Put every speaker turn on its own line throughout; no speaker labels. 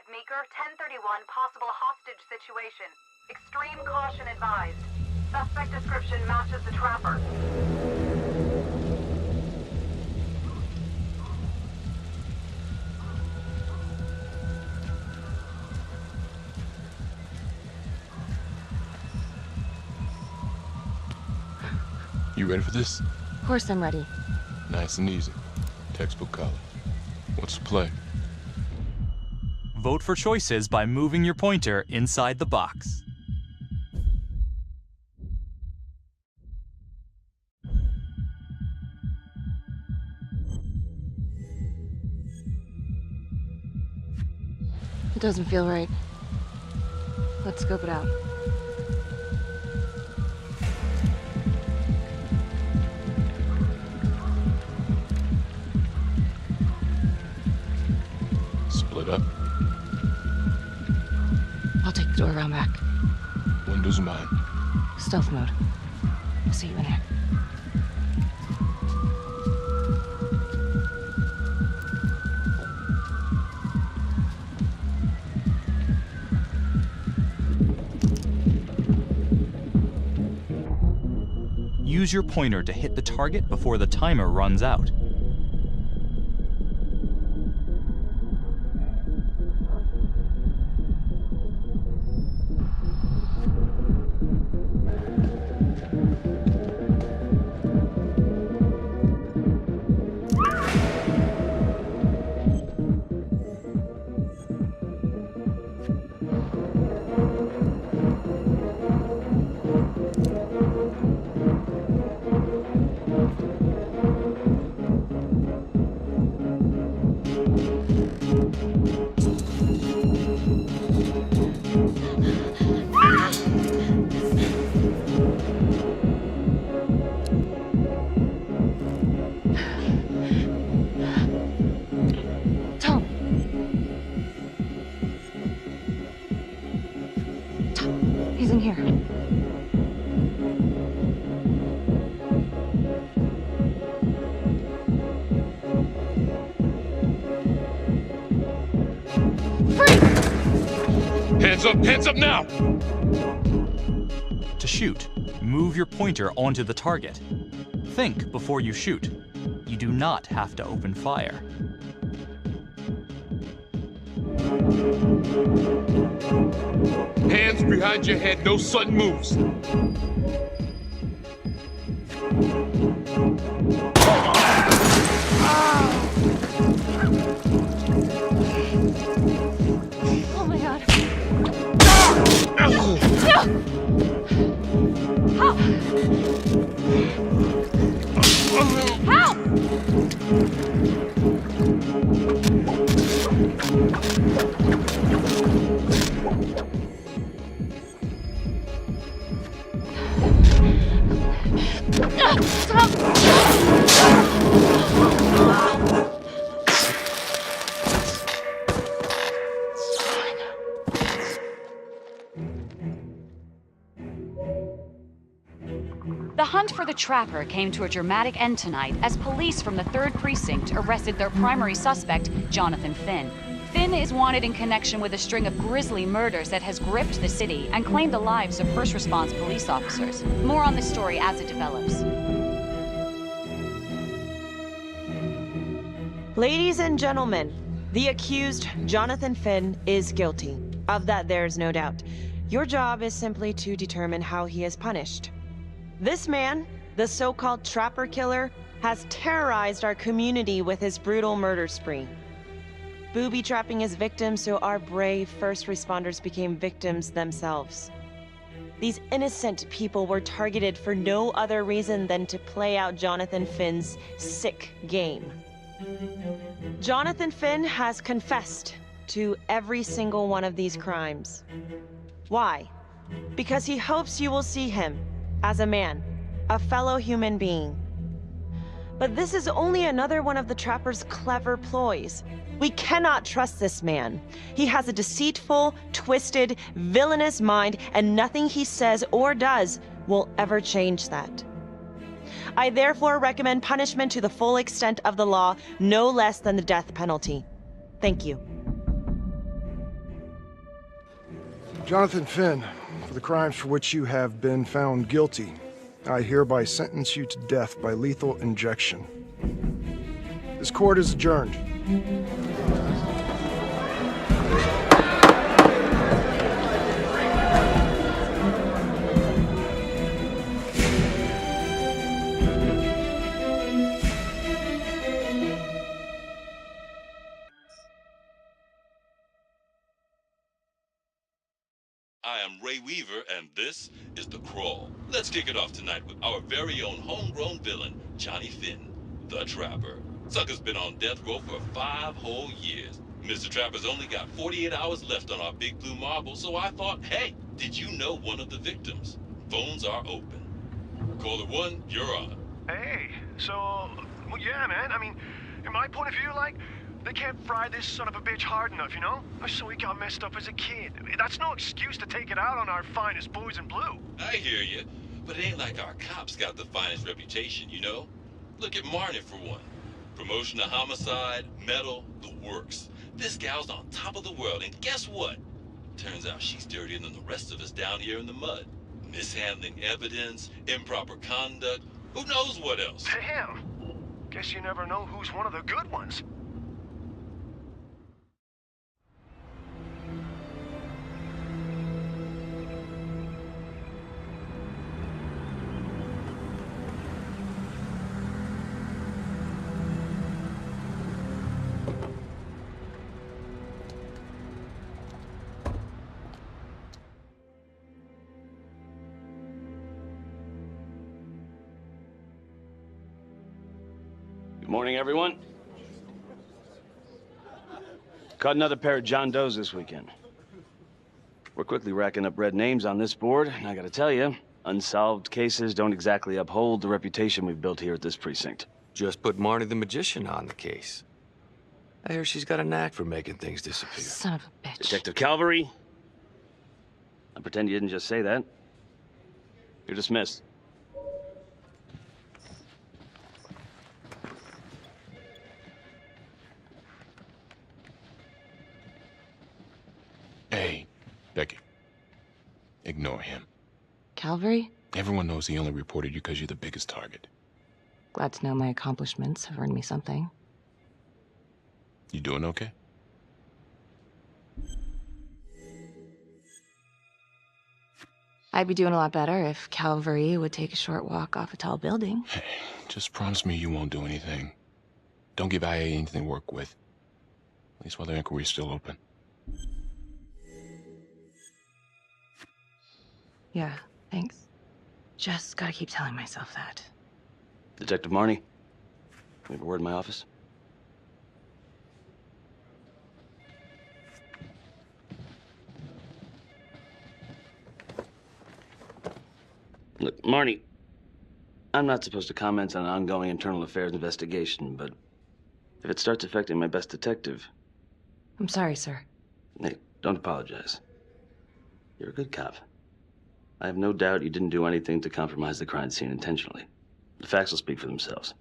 Meeker, 1031, possible hostage situation. Extreme caution advised. Suspect description matches the trapper.
You ready for this?
Of course I'm ready.
Nice and easy. Textbook college. What's the play?
Vote for choices by moving your pointer inside the box.
It doesn't feel right. Let's scope it out.
Split up.
I'll take the door around back.
Windows mine.
Stealth mode. I'll see you in there.
Use your pointer to hit the target before the timer runs out. He's in here.
Hands up now!
To shoot, move your pointer onto the target. Think before you shoot. You do not have to open fire.
Hands behind your head, no sudden moves.
Oh my god. Help!
The hunt for the trapper came to a dramatic end tonight as police from the 3rd Precinct arrested their primary suspect, Jonathan Finn. Finn is wanted in connection with a string of grisly murders that has gripped the city and claimed the lives of first response police officers. More on this story as it develops.
Ladies and gentlemen, the accused, Jonathan Finn, is guilty. Of that, there's no doubt. Your job is simply to determine how he is punished. This man, the so-called trapper killer, has terrorized our community with his brutal murder spree. booby-trapping his victims so our brave first responders became victims themselves. These innocent people were targeted for no other reason than to play out Jonathan Finn's sick game. Jonathan Finn has confessed to every single one of these crimes. Why? Because he hopes you will see him as a man, a fellow human being. But this is only another one of the Trapper's clever ploys. We cannot trust this man. He has a deceitful, twisted, villainous mind, and nothing he says or does will ever change that. I therefore recommend punishment to the full extent of the law, no less than the death penalty. Thank you.
Jonathan Finn, for the crimes for which you have been found guilty, I hereby sentence you to death by lethal injection. This court is adjourned.
I am Ray Weaver, and this is The Crawl. Let's kick it off tonight with our very own homegrown villain, Johnny Finn, the Trapper. Sucker's been on death row for 5 whole years. Mr. Trapper's only got 48 hours left on our big blue marble, so I thought, hey, did you know one of the victims? Phones are open. Caller 1, you're on.
Hey, so, well, yeah, man, I mean, in my point of view, like, they can't fry this son of a bitch hard enough, you know? So he got messed up as a kid. That's no excuse to take it out on our finest boys in blue.
I hear you, but it ain't like our cops got the finest reputation, you know? Look at Marnie for one. Promotion to homicide, medal, the works. This gal's on top of the world, and guess what? Turns out she's dirtier than the rest of us down here in the mud. Mishandling evidence, improper conduct, who knows what else?
Damn. Guess you never know who's one of the good ones.
Good morning, everyone. Caught another pair of John Does this weekend. We're quickly racking up red names on this board, and I gotta tell you, unsolved cases don't exactly uphold the reputation we've built here at this precinct.
Just put Marnie the Magician on the case. I hear she's got a knack for making things disappear.
Son of a bitch.
Detective Calvary, I pretend you didn't just say that. You're dismissed.
Hey, Becky. Ignore him.
Calvary?
Everyone knows he only reported you because you're the biggest target.
Glad to know my accomplishments have earned me something.
You doing okay?
I'd be doing a lot better if Calvary would take a short walk off a tall building.
Hey, just promise me you won't do anything. Don't give IA anything to work with. At least while the inquiry's still open.
Yeah, thanks. Just gotta keep telling myself that.
Detective Marnie, we have a word in my office. Look, Marnie, I'm not supposed to comment on an ongoing internal affairs investigation, but if it starts affecting my best detective...
I'm sorry, sir.
Hey, don't apologize. You're a good cop. I have no doubt you didn't do anything to compromise the crime scene intentionally. The facts will speak for themselves.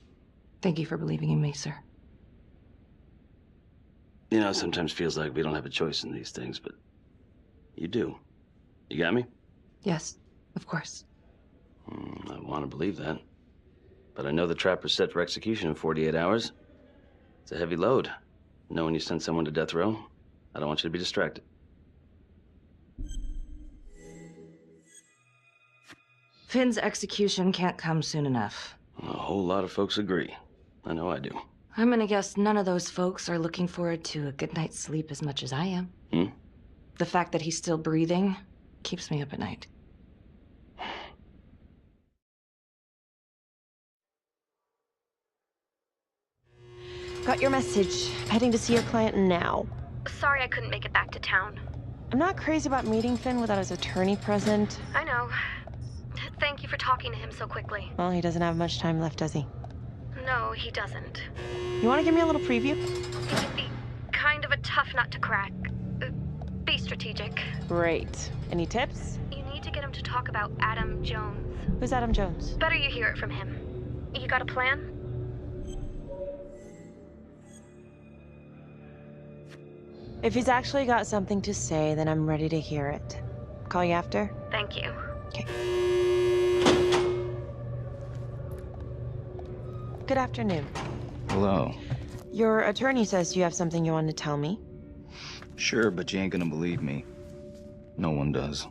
Thank you for believing in me, sir.
You know, it sometimes feels like we don't have a choice in these things, but you do. You got me?
Yes, of course.
I want to believe that. But I know the Trapper's set for execution in 48 hours. It's a heavy load. Knowing you sent someone to death row, I don't want you to be distracted.
Finn's execution can't come soon enough.
A whole lot of folks agree. I know I do.
I'm gonna guess none of those folks are looking forward to a good night's sleep as much as I am. The fact that he's still breathing keeps me up at night.
Got your message. Heading to see your client now.
Sorry I couldn't make it back to town.
I'm not crazy about meeting Finn without his attorney present.
I know. Thank you for talking to him so quickly.
Well, he doesn't have much time left, does he?
No, he doesn't.
You want to give me a little preview?
Kind of a tough nut to crack. Be strategic.
Great. Any tips?
You need to get him to talk about Adam Jones.
Who's Adam Jones?
Better you hear it from him. You got a plan?
If he's actually got something to say, then I'm ready to hear it. Call you after?
Thank you.
Okay. Good afternoon.
Hello.
Your attorney says you have something you want to tell me.
Sure, but you ain't gonna believe me. No one does.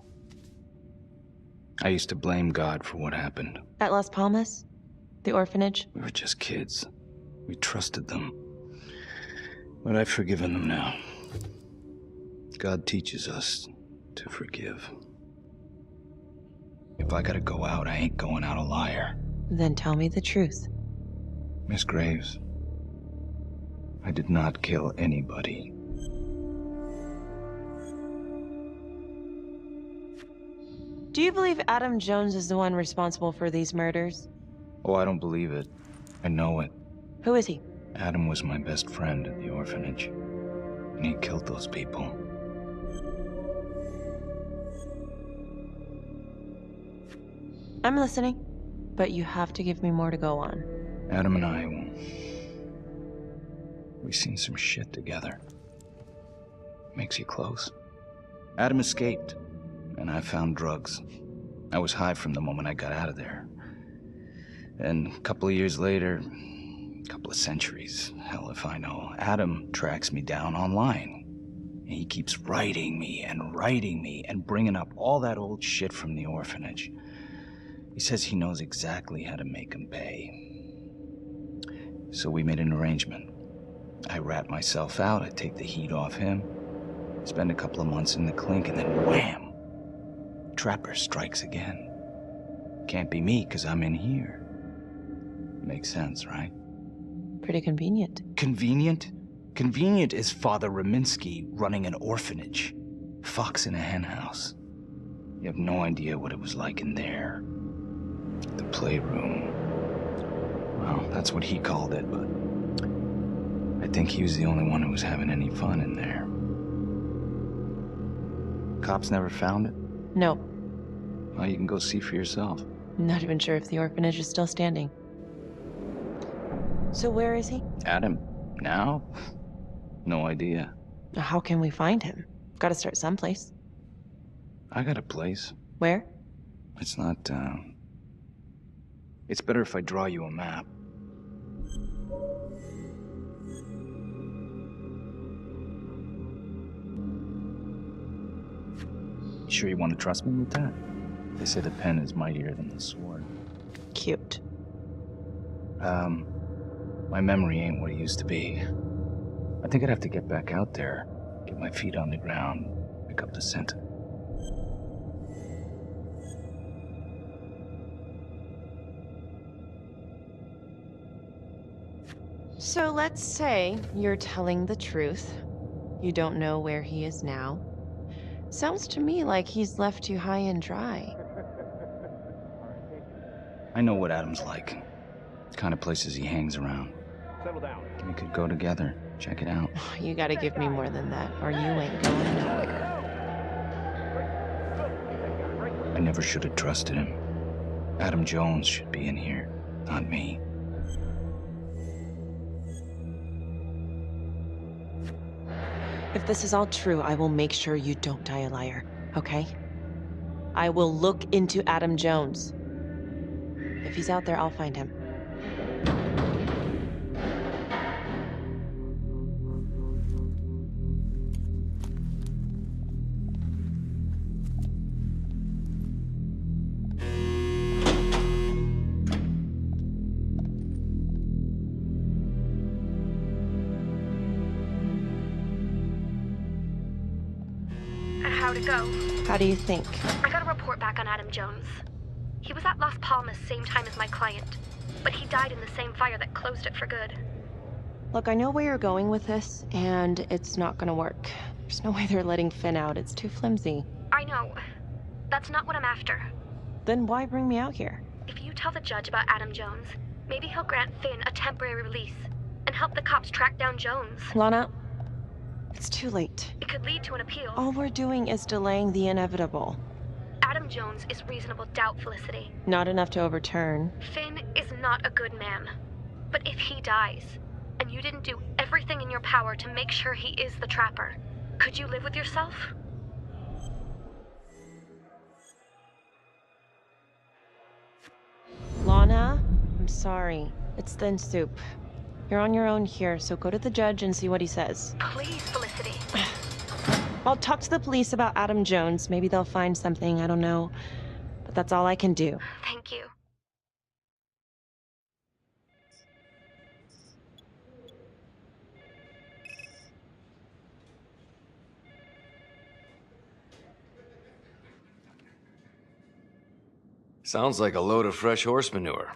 I used to blame God for what happened.
At Las Palmas? The orphanage?
We were just kids. We trusted them. But I've forgiven them now. God teaches us to forgive. If I gotta go out, I ain't going out a liar.
Then tell me the truth.
Miss Graves, I did not kill anybody.
Do you believe Adam Jones is the one responsible for these murders?
Oh, I don't believe it. I know it.
Who is he?
Adam was my best friend at the orphanage, and he killed those people.
I'm listening, but you have to give me more to go on.
Adam and I, we seen some shit together. Makes you close. Adam escaped, and I found drugs. I was high from the moment I got out of there. And a couple of years later, a couple of centuries, hell if I know, Adam tracks me down online. And he keeps writing me and bringing up all that old shit from the orphanage. He says he knows exactly how to make him pay. So we made an arrangement. I rat myself out, I take the heat off him, spend a couple of months in the clink, and then wham! Trapper strikes again. Can't be me, 'cause I'm in here. Makes sense, right?
Pretty convenient.
Convenient? Convenient is Father Raminsky running an orphanage. Fox in a henhouse. You have no idea what it was like in there. The playroom. Well, that's what he called it, but I think he was the only one who was having any fun in there. Cops never found it?
No.
Well, you can go see for yourself.
Not even sure if the orphanage is still standing. So where is he?
Adam? Now? No idea.
How can we find him? Gotta start someplace.
I got a place.
Where?
It's not, It's better if I draw you a map. You sure you want to trust me with that? They say the pen is mightier than the sword.
Cute.
My memory ain't what it used to be. I think I'd have to get back out there, get my feet on the ground, pick up the scent.
So let's say you're telling the truth. You don't know where he is now. Sounds to me like he's left you high and dry.
I know what Adam's like. The kind of places he hangs around.
Settle down.
We could go together, check it out.
You gotta give me more than that, or you ain't going nowhere.
I never should have trusted him. Adam Jones should be in here, not me.
If this is all true, I will make sure you don't die a liar, okay? I will look into Adam Jones. If he's out there, I'll find him.
how to go.
How do you think?
I got a report back on Adam Jones. He was at Las Palmas same time as my client, but he died in the same fire that closed it for good.
Look, I know where you're going with this, and it's not gonna work. There's no way they're letting Finn out. It's too flimsy.
I know. That's not what I'm after.
Then why bring me out here?
If you tell the judge about Adam Jones, maybe he'll grant Finn a temporary release and help the cops track down Jones.
Lana, it's too late.
It could lead to an appeal.
All we're doing is delaying the inevitable.
Adam Jones is reasonable doubt, Felicity.
Not enough to overturn.
Finn is not a good man. But if he dies, and you didn't do everything in your power to make sure he is the Trapper, could you live with yourself?
Lana, I'm sorry. It's thin soup. You're on your own here, so go to the judge and see what he says.
Please, Felicity.
I'll talk to the police about Adam Jones. Maybe they'll find something, I don't know. But that's all I can do.
Thank you.
Sounds like a load of fresh horse manure.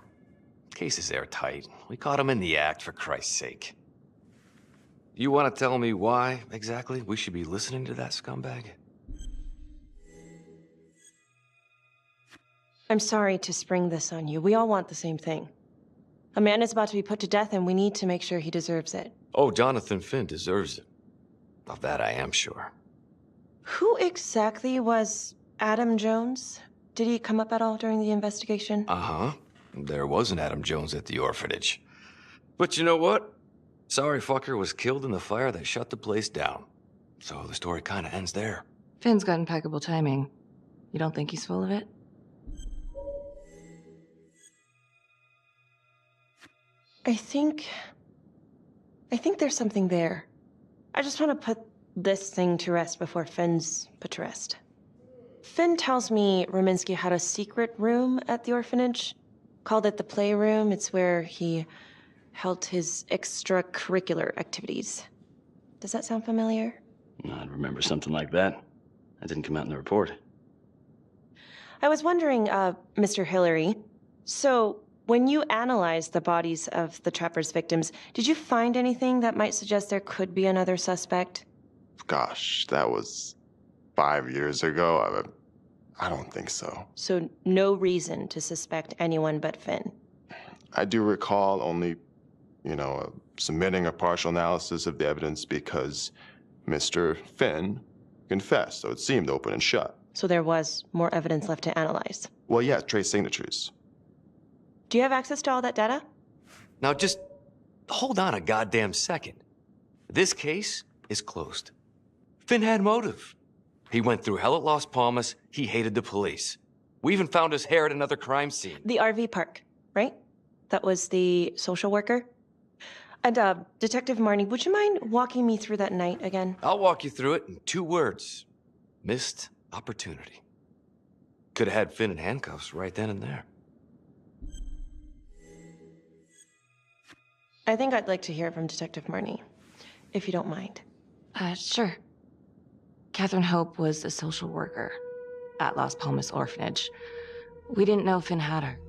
Case is airtight. We caught him in the act, for Christ's sake. You want to tell me why, exactly, we should be listening to that scumbag?
I'm sorry to spring this on you. We all want the same thing. A man is about to be put to death, and we need to make sure he deserves it.
Oh, Jonathan Finn deserves it. Of that I am sure.
Who exactly was Adam Jones? Did he come up at all during the investigation?
Uh-huh. There was an Adam Jones at the orphanage. But you know what? Sorry fucker was killed in the fire that shut the place down. So the story kind of ends there.
Finn's got impeccable timing. You don't think he's full of it?
I think there's something there. I just want to put this thing to rest before Finn's put to rest. Finn tells me Rominsky had a secret room at the orphanage. Called it the playroom. It's where he held his extracurricular activities. Does that sound familiar?
I'd remember something like that. That didn't come out in the report.
I was wondering, Mr. Hillary, so when you analyzed the bodies of the Trapper's victims, did you find anything that might suggest there could be another suspect?
Gosh, that was 5 years ago. I don't think so.
So no reason to suspect anyone but Finn?
I do recall only, submitting a partial analysis of the evidence because Mr. Finn confessed, so it seemed open and shut.
So there was more evidence left to analyze?
Well, yeah, trace signatures.
Do you have access to all that data?
Now just hold on a goddamn second. This case is closed. Finn had motive. He went through hell at Las Palmas. He hated the police. We even found his hair at another crime scene.
The RV park, right? That was the social worker? And, Detective Marnie, would you mind walking me through that night again?
I'll walk you through it in 2 words. Missed opportunity. Could have had Finn in handcuffs right then and there.
I think I'd like to hear from Detective Marnie, if you don't mind.
Sure. Catherine Hope was a social worker at Las Palmas Orphanage. We didn't know Finn had her.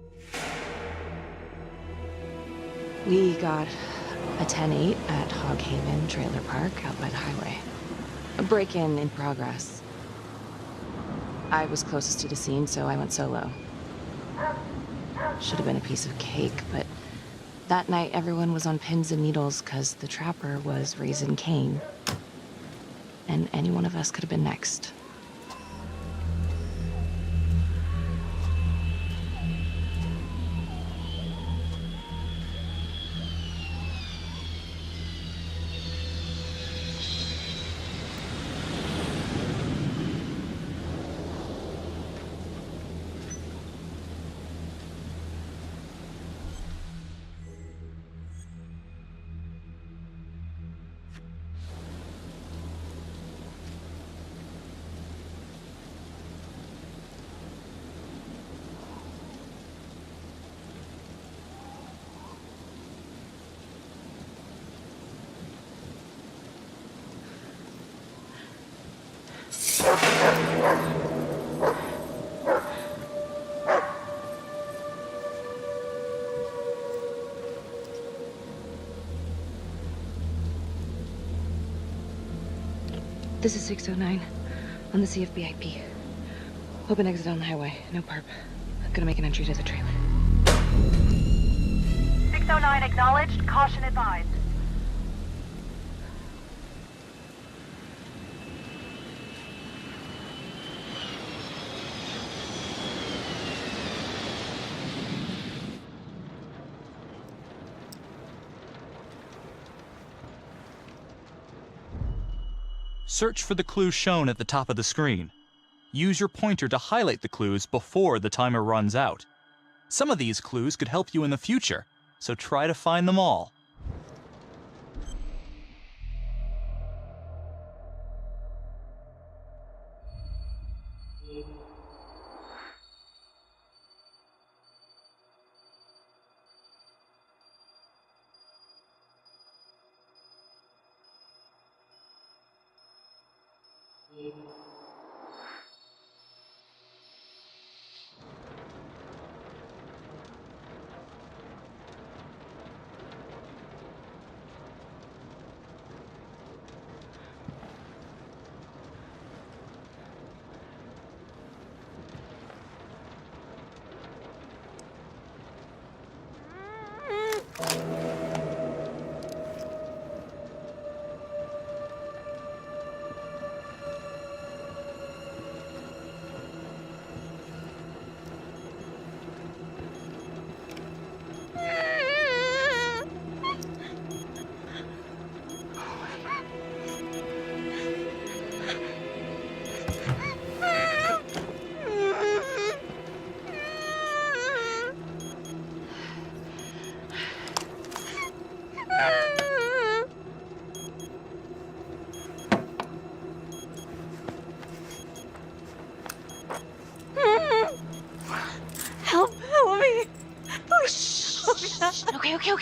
We got a 10-8 at Hog Haven Trailer Park out by the highway. A break-in in progress. I was closest to the scene, so I went solo. Should have been a piece of cake, but that night everyone was on pins and needles because the Trapper was raising Cain. And any one of us could have been next. This is 609 on the CFBIP. Open exit on the highway. No perp. Gonna make an entry to the trailer.
609 acknowledged. Caution advised.
Search for the clues shown at the top of the screen. Use your pointer to highlight the clues before the timer runs out. Some of these clues could help you in the future, so try to find them all.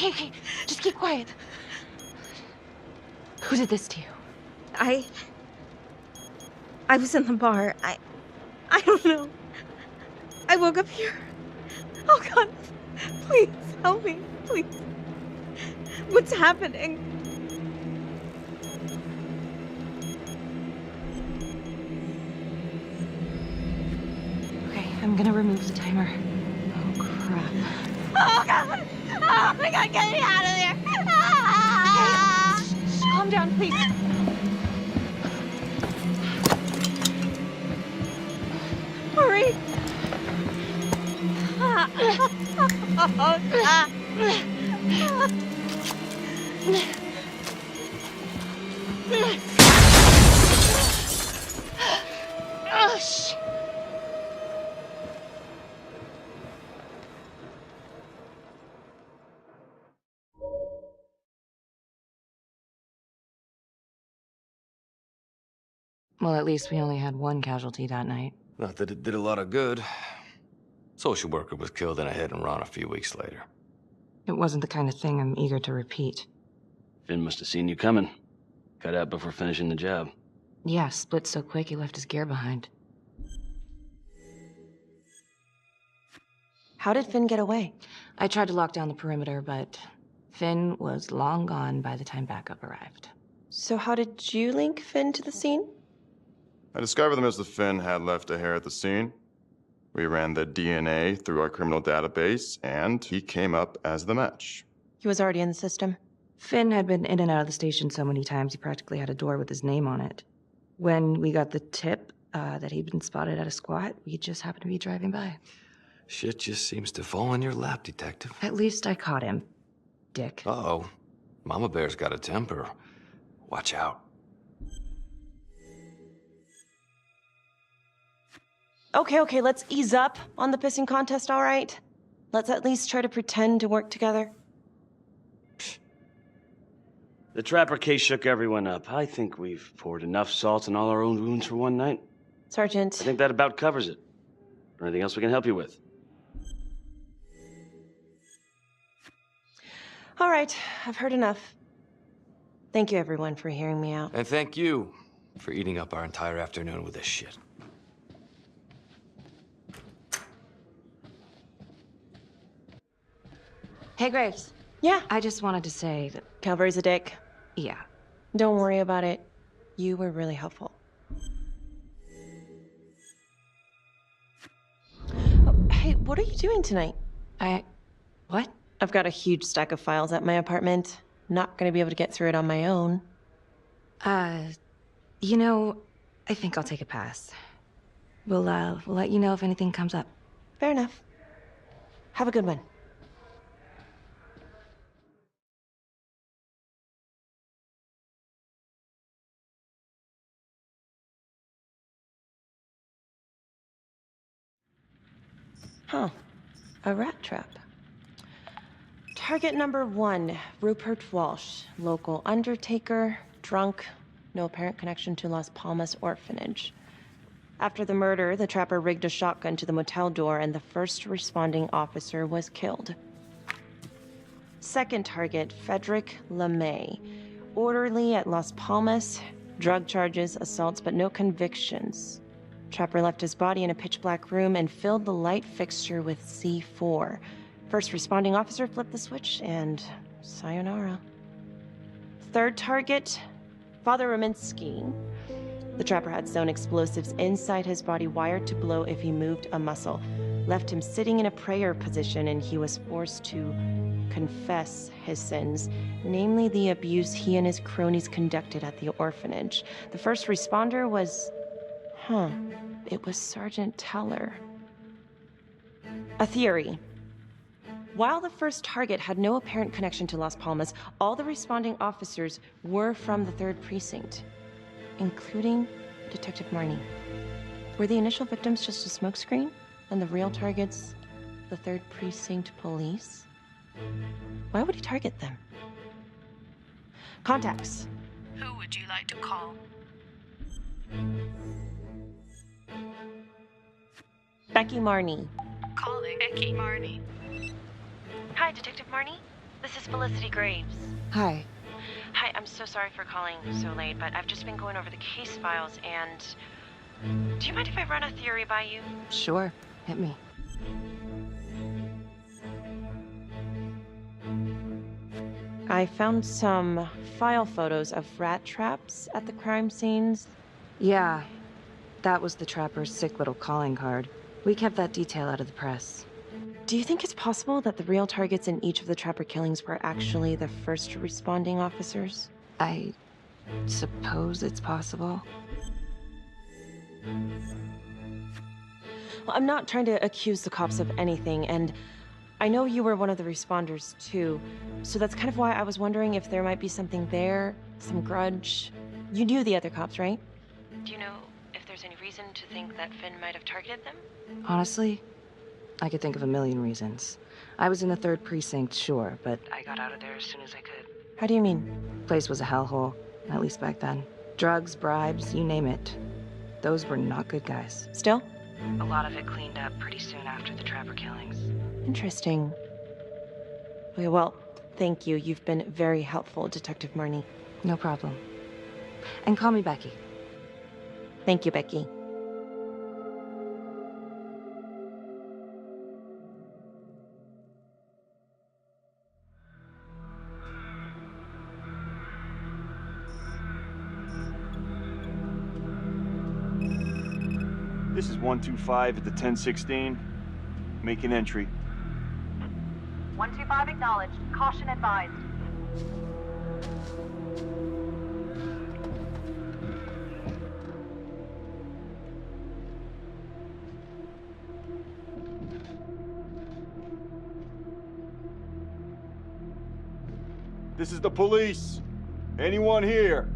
Okay. Just keep quiet. Who did this to you?
I was in the bar. I don't know. I woke up here. Oh God, please help me, please. What's happening?
Okay, I'm gonna remove the timer. Oh crap.
Oh God! Oh my God, get me out of there!
Okay, calm down, please.
Hurry! Oh God!
Oh shit! Well, at least we only had one casualty that night.
Not that it did a lot of good. Social worker was killed in a hit-and-run a few weeks later.
It wasn't the kind of thing I'm eager to repeat.
Finn must have seen you coming. Got out before finishing the job.
Yeah, split so quick he left his gear behind.
How did Finn get away?
I tried to lock down the perimeter, but Finn was long gone by the time backup arrived.
So how did you link Finn to the scene?
I discovered that Mr. Finn had left a hair at the scene. We ran the DNA through our criminal database, and he came up as the match.
He was already in the system.
Finn had been in and out of the station so many times he practically had a door with his name on it. When we got the tip that he'd been spotted at a squat, we just happened to be driving by.
Shit just seems to fall in your lap, Detective.
At least I caught him, dick.
Uh-oh. Mama Bear's got a temper. Watch out.
Okay, let's ease up on the pissing contest, all right? Let's at least try to pretend to work together.
The Trapper case shook everyone up. I think we've poured enough salt in all our own wounds for one night.
Sergeant.
I think that about covers it. Or anything else we can help you with?
All right, I've heard enough. Thank you, everyone, for hearing me out.
And thank you for eating up our entire afternoon with this shit.
Hey, Graves.
Yeah?
I just wanted to say that...
Calvary's a dick.
Yeah.
Don't worry about it. You were really helpful. What are you doing tonight?
What?
I've got a huge stack of files at my apartment. Not gonna be able to get through it on my own.
You know, I think I'll take a pass. We'll let you know if anything comes up.
Fair enough. Have a good one. Huh. A rat trap. Target number 1, Rupert Walsh, local undertaker, drunk, no apparent connection to Las Palmas orphanage. After the murder, the trapper rigged a shotgun to the motel door and the first responding officer was killed. Second target, Frederick LeMay, orderly at Las Palmas, drug charges, assaults, but no convictions. Trapper left his body in a pitch-black room and filled the light fixture with C4. First responding officer flipped the switch, and sayonara. Third target, Father Rominsky. The trapper had sewn explosives inside his body, wired to blow if he moved a muscle. Left him sitting in a prayer position, and he was forced to confess his sins, namely the abuse he and his cronies conducted at the orphanage. The first responder was... it was Sergeant Teller. A theory. While the first target had no apparent connection to Las Palmas, all the responding officers were from the 3rd Precinct, including Detective Marnie. Were the initial victims just a smokescreen, and the real targets the 3rd Precinct police? Why would he target them? Contacts.
Who would you like to call?
Becky Marnie.
Calling Becky Marnie.
Hi, Detective Marnie. This is Felicity Graves.
Hi.
Hi, I'm so sorry for calling so late, but I've just been going over the case files and... Do you mind if I run a theory by you?
Sure. Hit me.
I found some file photos of rat traps at the crime scenes.
Yeah. That was the trapper's sick little calling card. We kept that detail out of the press.
Do you think it's possible that the real targets in each of the trapper killings were actually the first responding officers?
I suppose it's possible.
Well, I'm not trying to accuse the cops of anything, and I know you were one of the responders too, so that's kind of why I was wondering if there might be something there, some grudge. You knew the other cops, right? Do you know if there's any reason to think that Finn might have targeted them?
Honestly, I could think of a million reasons. I was in the 3rd Precinct, sure, but I got out of there as soon as I could.
How do you mean?
Place was a hellhole, at least back then. Drugs, bribes, you name it. Those were not good guys.
Still?
A lot of it cleaned up pretty soon after the trapper killings.
Interesting. Okay, well, thank you. You've been very helpful, Detective Marnie.
No problem. And call me Becky.
Thank you, Becky.
This is 125 at the 1016. Make an entry.
125 acknowledged. Caution advised.
This is the police. Anyone here?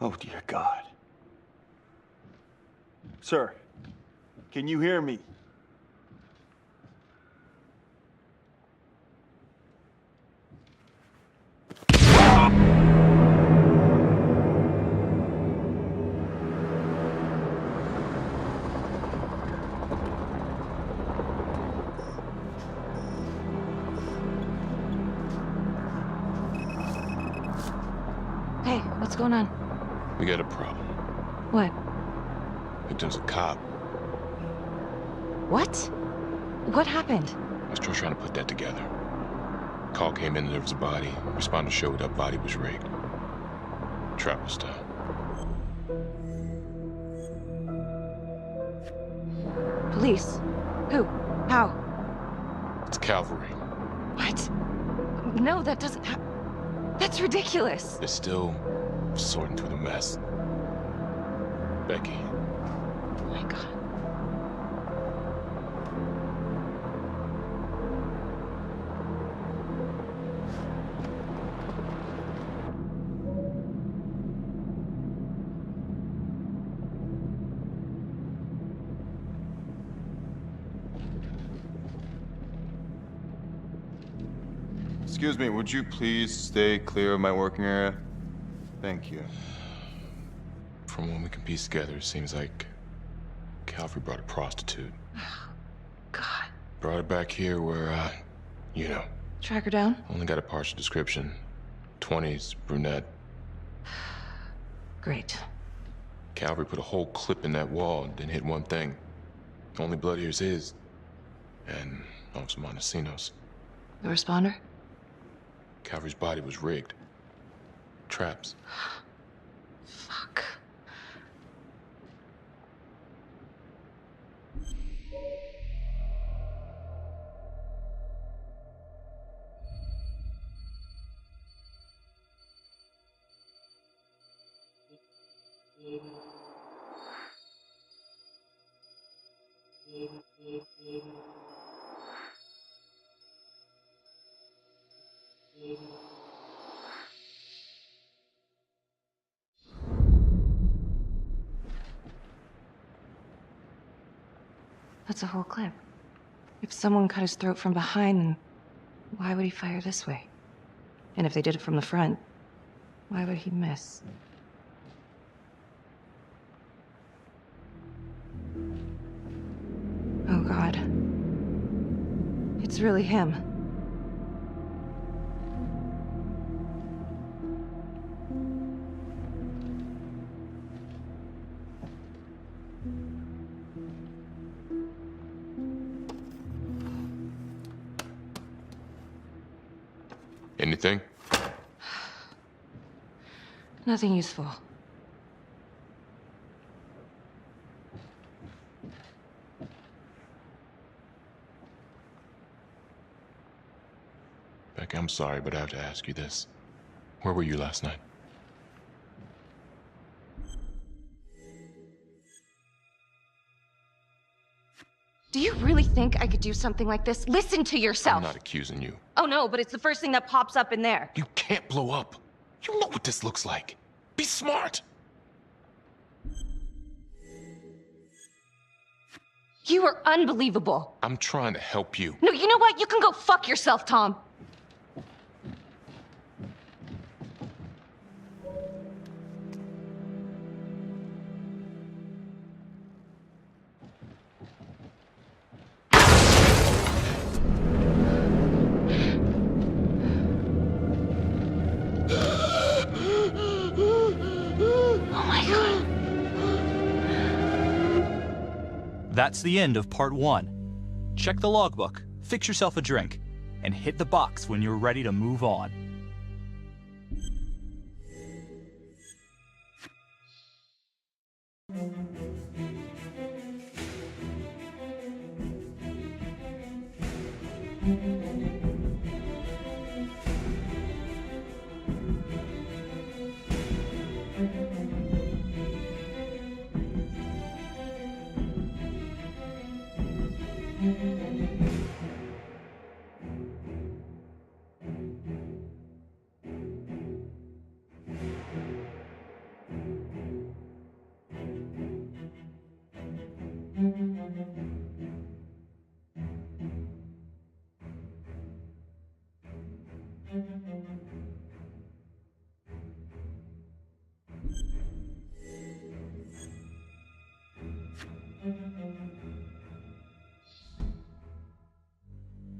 Oh, dear God. Sir, can you hear me?
What's going on?
We got a problem.
What?
Victim's a cop.
What? What happened?
I was still trying to put that together. Call came in and there was a body. Responder showed up, body was rigged. Trapper style.
Police? Who? How?
It's cavalry.
What? No, that doesn't That's ridiculous.
They're still sorting through the mess. Becky.
Oh my God.
Excuse me, would you please stay clear of my working area? Thank you. From what we can piece together, it seems like Calvary brought a prostitute.
God.
Brought her back here where, you know.
Track her down?
Only got a partial description. 20s, brunette.
Great.
Calvary put a whole clip in that wall and didn't hit one thing. Only blood here's his. And Officer Montesino's.
The responder?
Calvary's body was rigged. Traps.
Fuck. That's a whole clip. If someone cut his throat from behind, then why would he fire this way? And if they did it from the front, why would he miss? Oh, God. It's really him.
Anything?
Nothing useful.
Beck, I'm sorry, but I have to ask you this. Where were you last night?
Do you really think I could do something like this? Listen to yourself.
I'm not accusing you.
Oh no, but it's the first thing that pops up in there.
You can't blow up. You know what this looks like. Be smart.
You are unbelievable.
I'm trying to help you.
No, you know what? You can go fuck yourself, Tom.
That's the end of part 1. Check the logbook, fix yourself a drink, and hit the box when you're ready to move on.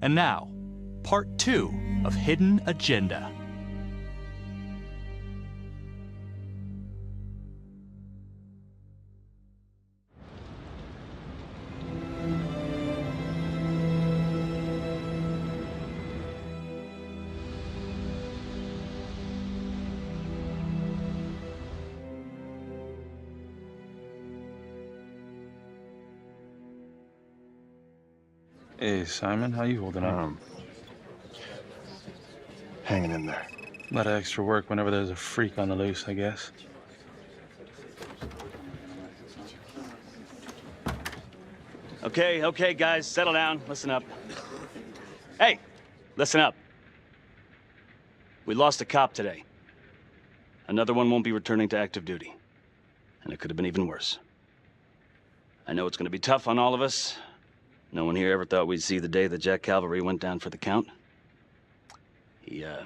And now, part 2 of Hidden Agenda.
Hey, Simon, how you holding up?
Hanging in there.
A lot of extra work whenever there's a freak on the loose, I guess.
Okay, guys, settle down. Listen up. Hey, listen up. We lost a cop today. Another one won't be returning to active duty. And it could have been even worse. I know it's going to be tough on all of us. No one here ever thought we'd see the day that Jack Calvary went down for the count. Well,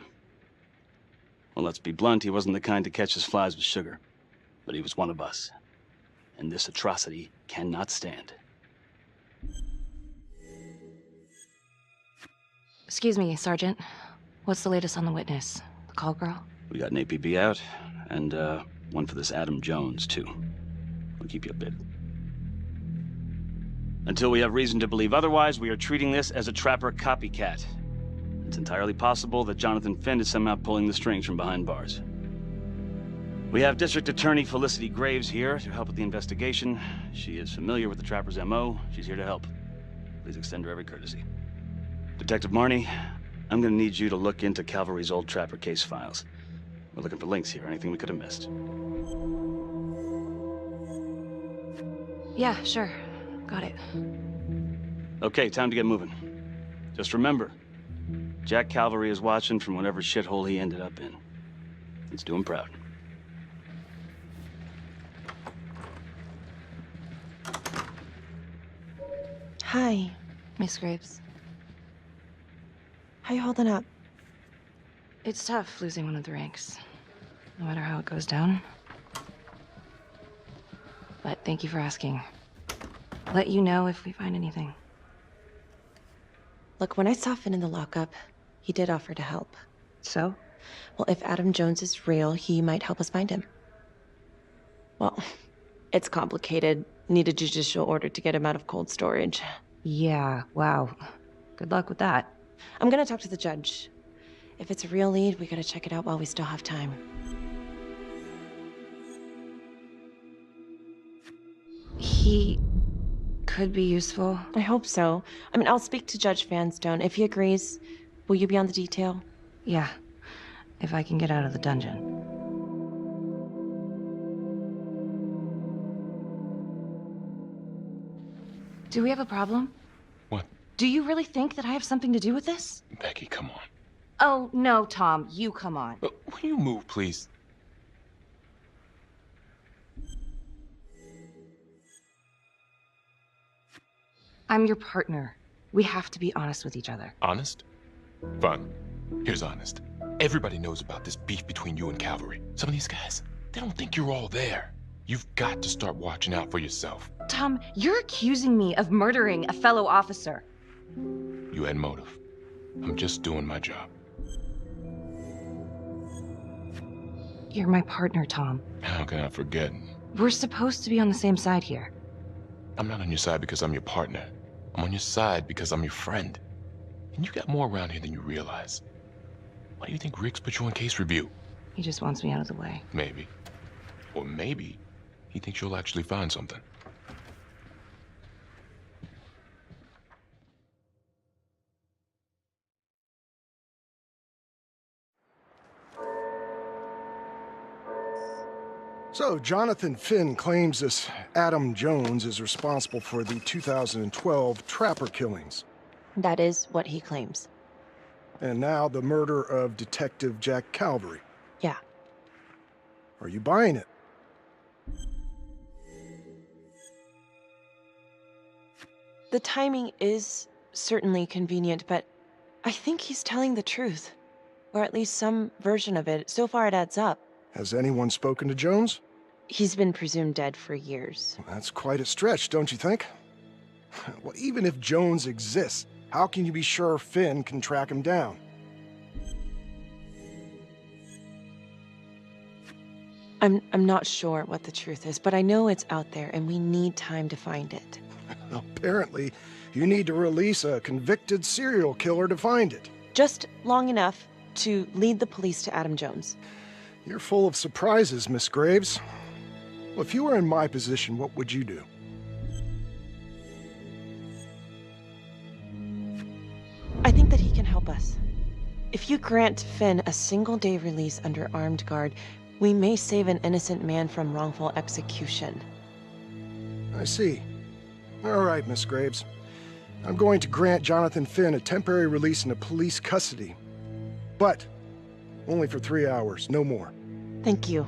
let's be blunt, he wasn't the kind to catch his flies with sugar. But he was one of us. And this atrocity cannot stand.
Excuse me, Sergeant. What's the latest on the witness? The call girl?
We got an APB out, and one for this Adam Jones, too. We'll keep you updated. Until we have reason to believe otherwise, we are treating this as a Trapper copycat. It's entirely possible that Jonathan Finn is somehow pulling the strings from behind bars. We have District Attorney Felicity Graves here to help with the investigation. She is familiar with the Trapper's MO. She's here to help. Please extend her every courtesy. Detective Marnie, I'm gonna need you to look into Calvary's old Trapper case files. We're looking for links here, anything we could have missed.
Yeah, sure. Got it.
Okay, time to get moving. Just remember, Jack Calvary is watching from whatever shithole he ended up in. Let's do him proud.
Hi.
Miss Graves.
How you holding up?
It's tough losing one of the ranks, no matter how it goes down. But thank you for asking. Let you know if we find anything.
Look, when I saw Finn in the lockup, he did offer to help.
So?
Well, if Adam Jones is real, he might help us find him. Well, it's complicated. Need a judicial order to get him out of cold storage.
Yeah, wow. Good luck with that.
I'm gonna talk to the judge. If it's a real lead, we gotta check it out while we still have time.
He could be useful.
I hope so. I mean, I'll speak to Judge Vanstone. If he agrees, will you be on the detail?
Yeah, if I can get out of the dungeon. Do we have a problem?
What?
Do you really think that I have something to do with this?
Becky, come on.
Oh, no, Tom. You come on.
Will you move, please?
I'm your partner. We have to be honest with each other.
Honest? Fine. Here's honest. Everybody knows about this beef between you and Calvary. Some of these guys, they don't think you're all there. You've got to start watching out for yourself.
Tom, you're accusing me of murdering a fellow officer.
You had motive. I'm just doing my job.
You're my partner, Tom.
How can I forget?
We're supposed to be on the same side here.
I'm not on your side because I'm your partner. I'm on your side because I'm your friend. And you got more around here than you realize. Why do you think Riggs put you on case review?
He just wants me out of the way.
Maybe. Or maybe he thinks you'll actually find something.
So, Jonathan Finn claims this Adam Jones is responsible for the 2012 Trapper killings.
That is what he claims.
And now the murder of Detective Jack Calvary.
Yeah.
Are you buying it?
The timing is certainly convenient, but I think he's telling the truth. Or at least some version of it. So far it adds up.
Has anyone spoken to Jones?
He's been presumed dead for years.
Well, that's quite a stretch, don't you think? Well, even if Jones exists, how can you be sure Finn can track him down?
I'm not sure what the truth is, but I know it's out there and we need time to find it.
Apparently, you need to release a convicted serial killer to find it.
Just long enough to lead the police to Adam Jones.
You're full of surprises, Miss Graves. Well, if you were in my position, what would you do?
think that he can help us. If you grant Finn a single-day release under armed guard, we may save an innocent man from wrongful execution.
I see. All right, Miss Graves. I'm going to grant Jonathan Finn a temporary release into police custody. But only for 3 hours, no more.
Thank you.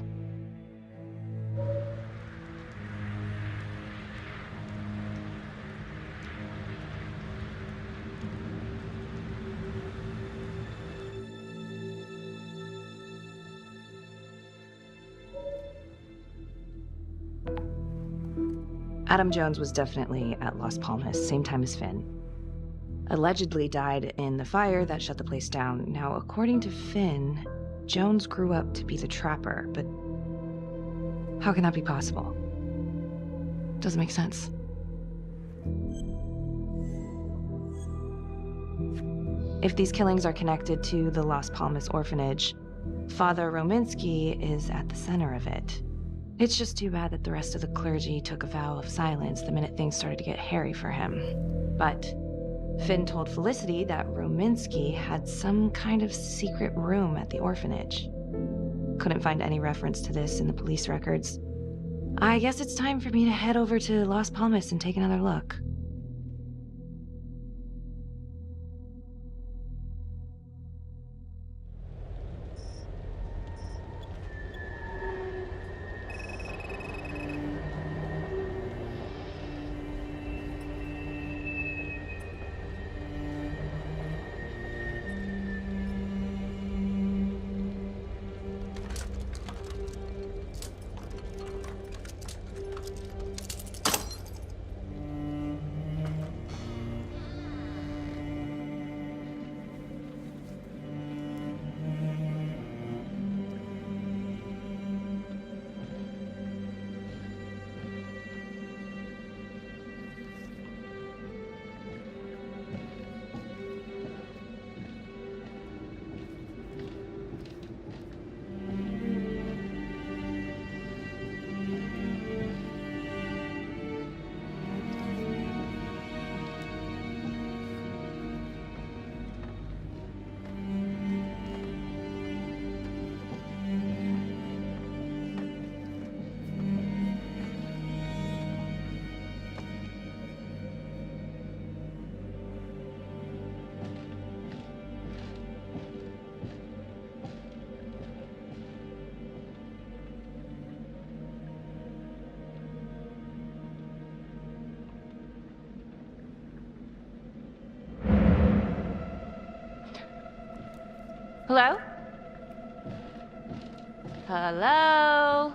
Adam Jones was definitely at Las Palmas, same time as Finn. Allegedly died in the fire that shut the place down. Now, according to Finn, Jones grew up to be the Trapper, but how can that be possible? Doesn't make sense. If these killings are connected to the Las Palmas orphanage, Father Rominsky is at the center of it. It's just too bad that the rest of the clergy took a vow of silence the minute things started to get hairy for him. But Finn told Felicity that Rominsky had some kind of secret room at the orphanage. Couldn't find any reference to this in the police records. I guess it's time for me to head over to Las Palmas and take another look. Hello? Hello?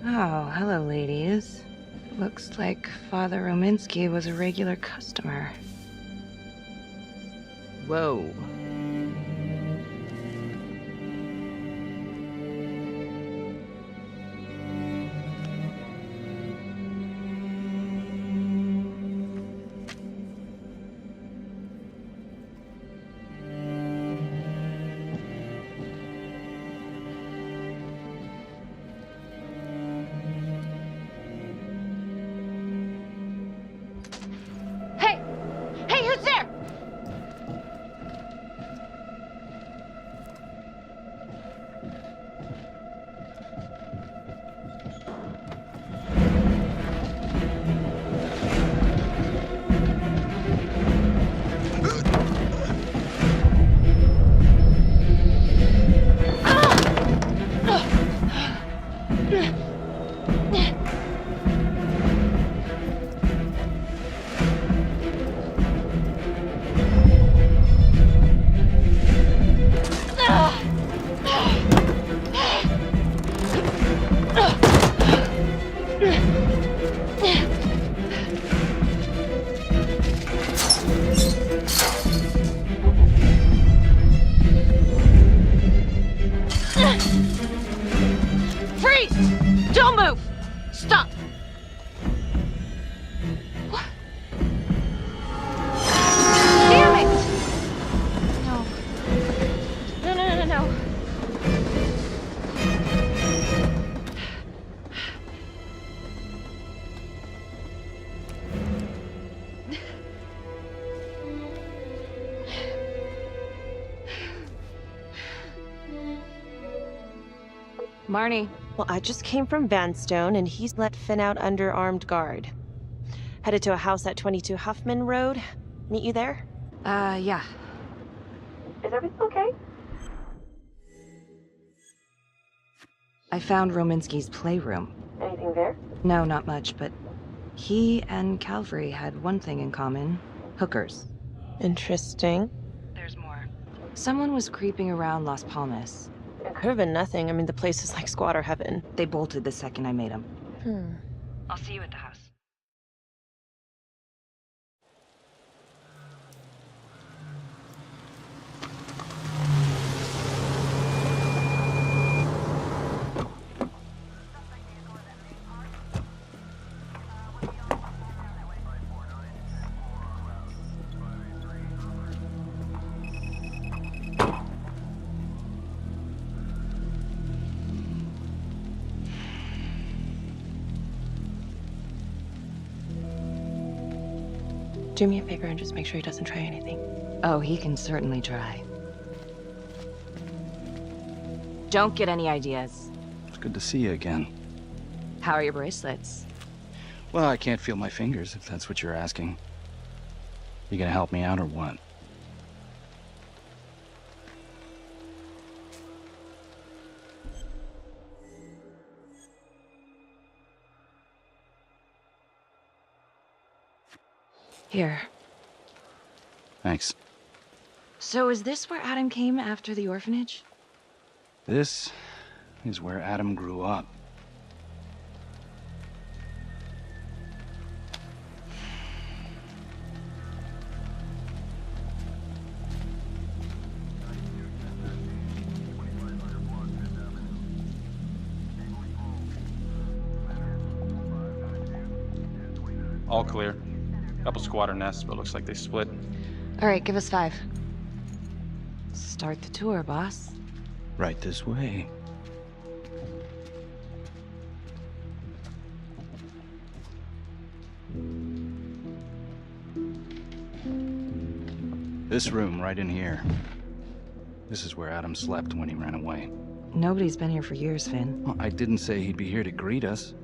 Oh, hello, ladies. Looks like Father Rominsky was a regular customer. Whoa. Marnie.
Well, I just came from Vanstone, and he's let Finn out under armed guard. Headed to a house at 22 Huffman Road. Meet you there?
Yeah.
Is everything okay?
I found Rominsky's playroom.
Anything there?
No, not much, but he and Calvary had one thing in common. Hookers.
Interesting.
There's more. Someone was creeping around Las Palmas.
It could have been nothing. I mean, the place is like squatter heaven.
They bolted the second I made them.
I'll see you at the house.
Do me a favor and just make sure he doesn't try anything.
Oh, he can certainly try. Don't get any ideas.
It's good to see you again.
How are your bracelets?
Well, I can't feel my fingers, if that's what you're asking. You gonna help me out or what?
Here.
Thanks.
So is this where Adam came after the orphanage?
This is where Adam grew up.
All clear. Couple squatter nests, but looks like they split.
All right, give us 5. Start the tour, boss.
Right this way. This room right in here. This is where Adam slept when he ran away.
Nobody's been here for years, Finn.
Well, I didn't say he'd be here to greet us.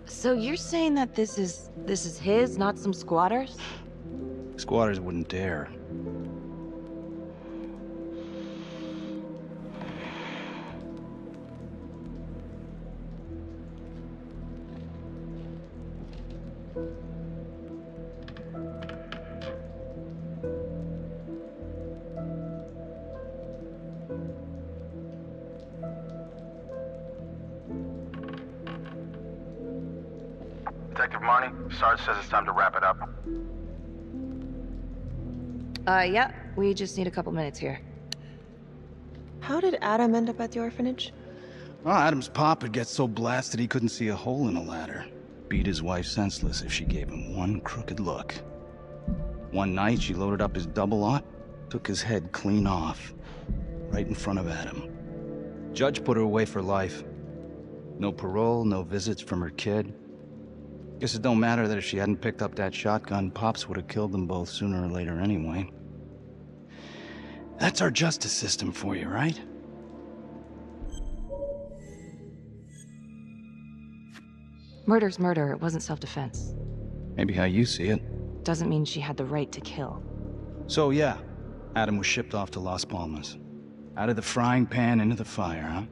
So you're saying that this is his, not some squatters?
Squatters wouldn't dare.
Detective Marnie, Sarge says it's time to wrap it up.
Yeah, we just need a couple minutes here.
How did Adam end up at the orphanage?
Well, Adam's pop would get so blasted he couldn't see a hole in a ladder. Beat his wife senseless if she gave him one crooked look. One night, she loaded up his double-aught, took his head clean off, right in front of Adam. Judge put her away for life. No parole, no visits from her kid. Guess it don't matter that if she hadn't picked up that shotgun, Pops would have killed them both sooner or later anyway. That's our justice system for you, right?
Murder's murder. It wasn't self-defense.
Maybe how you see it.
Doesn't mean she had the right to kill.
So yeah, Adam was shipped off to Las Palmas. Out of the frying pan into the fire, huh?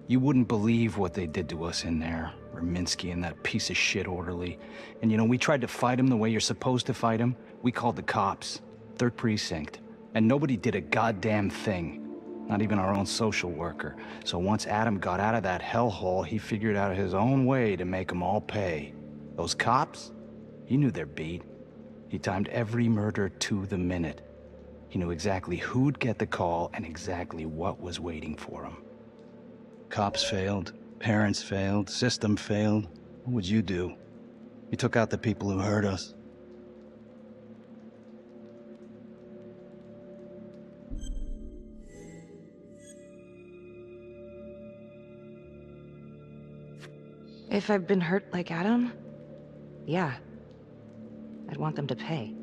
You wouldn't believe what they did to us in there. Rominsky and that piece of shit orderly. And you know, we tried to fight him the way you're supposed to fight him. We called the cops. 3rd Precinct. And nobody did a goddamn thing. Not even our own social worker. So once Adam got out of that hellhole, he figured out his own way to make them all pay. Those cops? He knew their beat. He timed every murder to the minute. He knew exactly who'd get the call and exactly what was waiting for him. Cops failed. Parents failed, system failed. What would you do? You took out the people who hurt us.
If I've been hurt like Adam, yeah. I'd want them to pay.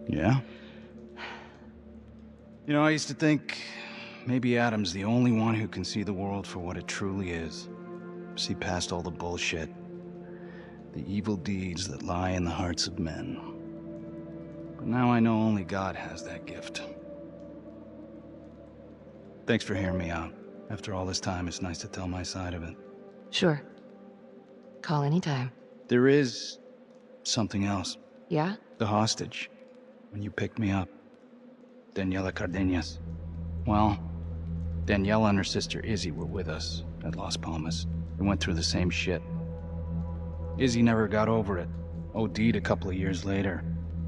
Yeah? You know, I used to think maybe Adam's the only one who can see the world for what it truly is. See past all the bullshit. The evil deeds that lie in the hearts of men. But now I know only God has that gift. Thanks for hearing me out. After all this time, it's nice to tell my side of it.
Sure. Call anytime.
There is something else.
Yeah?
The hostage. When you picked me up. Daniela Cardenas. Well, Daniela and her sister Izzy were with us at Las Palmas. We went through the same shit. Izzy never got over it. OD'd a couple of years later.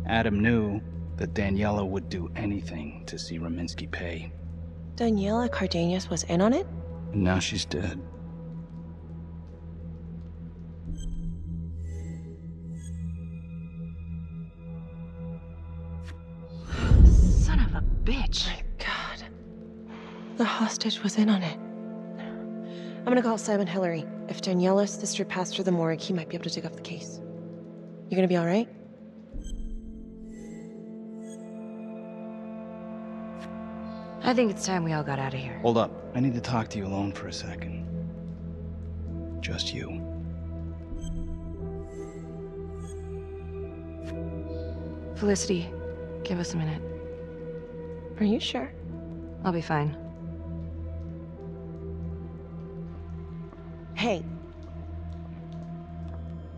Adam knew that Daniela would do anything to see Raminsky pay.
Daniela Cardenas was in on it?
And now she's dead.
Son of a bitch.
My God. The hostage was in on it. I'm gonna call Simon Hillary. If Daniela's sister passed through the morgue, he might be able to dig up the case. You gonna be alright?
I think it's time we all got out of here.
Hold up. I need to talk to you alone for a second. Just you.
Felicity, give us a minute.
Are you sure?
I'll be fine.
Hey.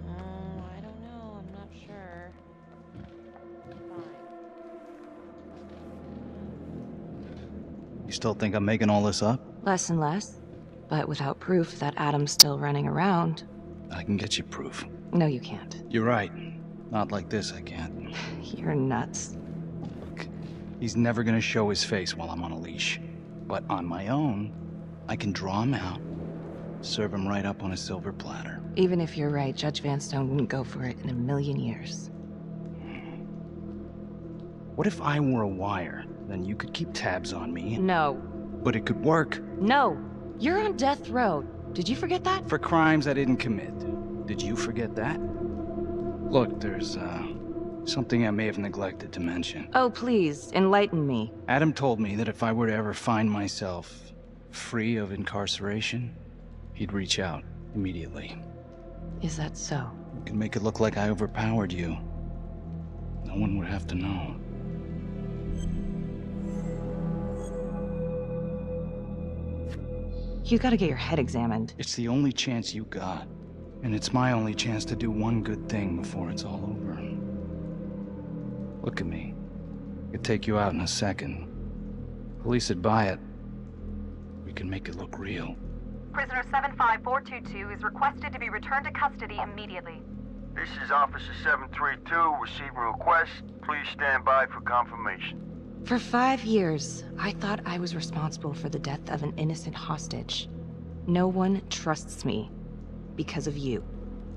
I don't know. I'm not sure.
You still think I'm making all this up?
Less and less. But without proof that Adam's still running around...
I can get you proof.
No, you can't.
You're right. Not like this, I can't.
You're nuts.
Look, he's never gonna show his face while I'm on a leash. But on my own, I can draw him out, serve him right up on a silver platter.
Even if you're right, Judge Vanstone wouldn't go for it in a million years.
What if I were a wire? Then you could keep tabs on me.
No.
But it could work.
No. You're on death row. Did you forget that?
For crimes I didn't commit. Did you forget that? Look, there's, something I may have neglected to mention.
Oh, please, enlighten me.
Adam told me that if I were to ever find myself free of incarceration, he'd reach out immediately.
Is that so?
You can make it look like I overpowered you. No one would have to know.
You gotta get your head examined.
It's the only chance you got. And it's my only chance to do one good thing before it's all over. Look at me. I could take you out in a second. Police would buy it. We can make it look real.
Prisoner 75422 is requested to be returned to custody immediately.
This is Officer 732 receiving request. Please stand by for confirmation.
For 5 years, I thought I was responsible for the death of an innocent hostage. No one trusts me. Because of you.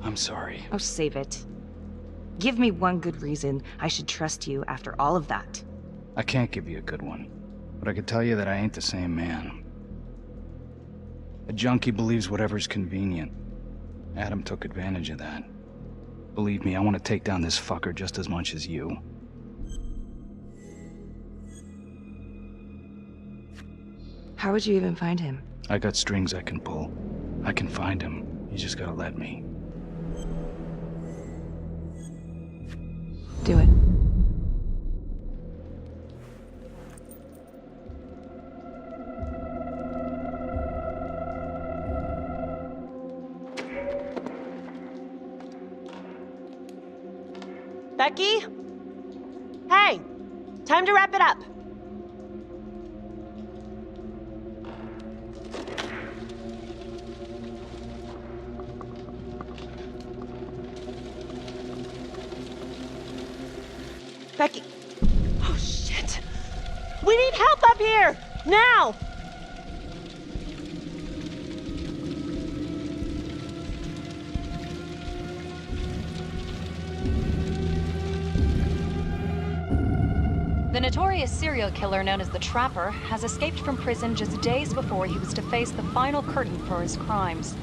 I'm sorry.
Oh, save it. Give me one good reason I should trust you after all of that.
I can't give you a good one. But I can tell you that I ain't the same man. A junkie believes whatever's convenient. Adam took advantage of that. Believe me, I want to take down this fucker just as much as you.
How would you even find him?
I got strings I can pull. I can find him. You just gotta let me.
Do it.
Becky? Hey! Time to wrap it up. Becky. Oh, shit. We need help up here! Now!
The notorious serial killer known as the Trapper has escaped from prison just days before he was to face the final curtain for his crimes.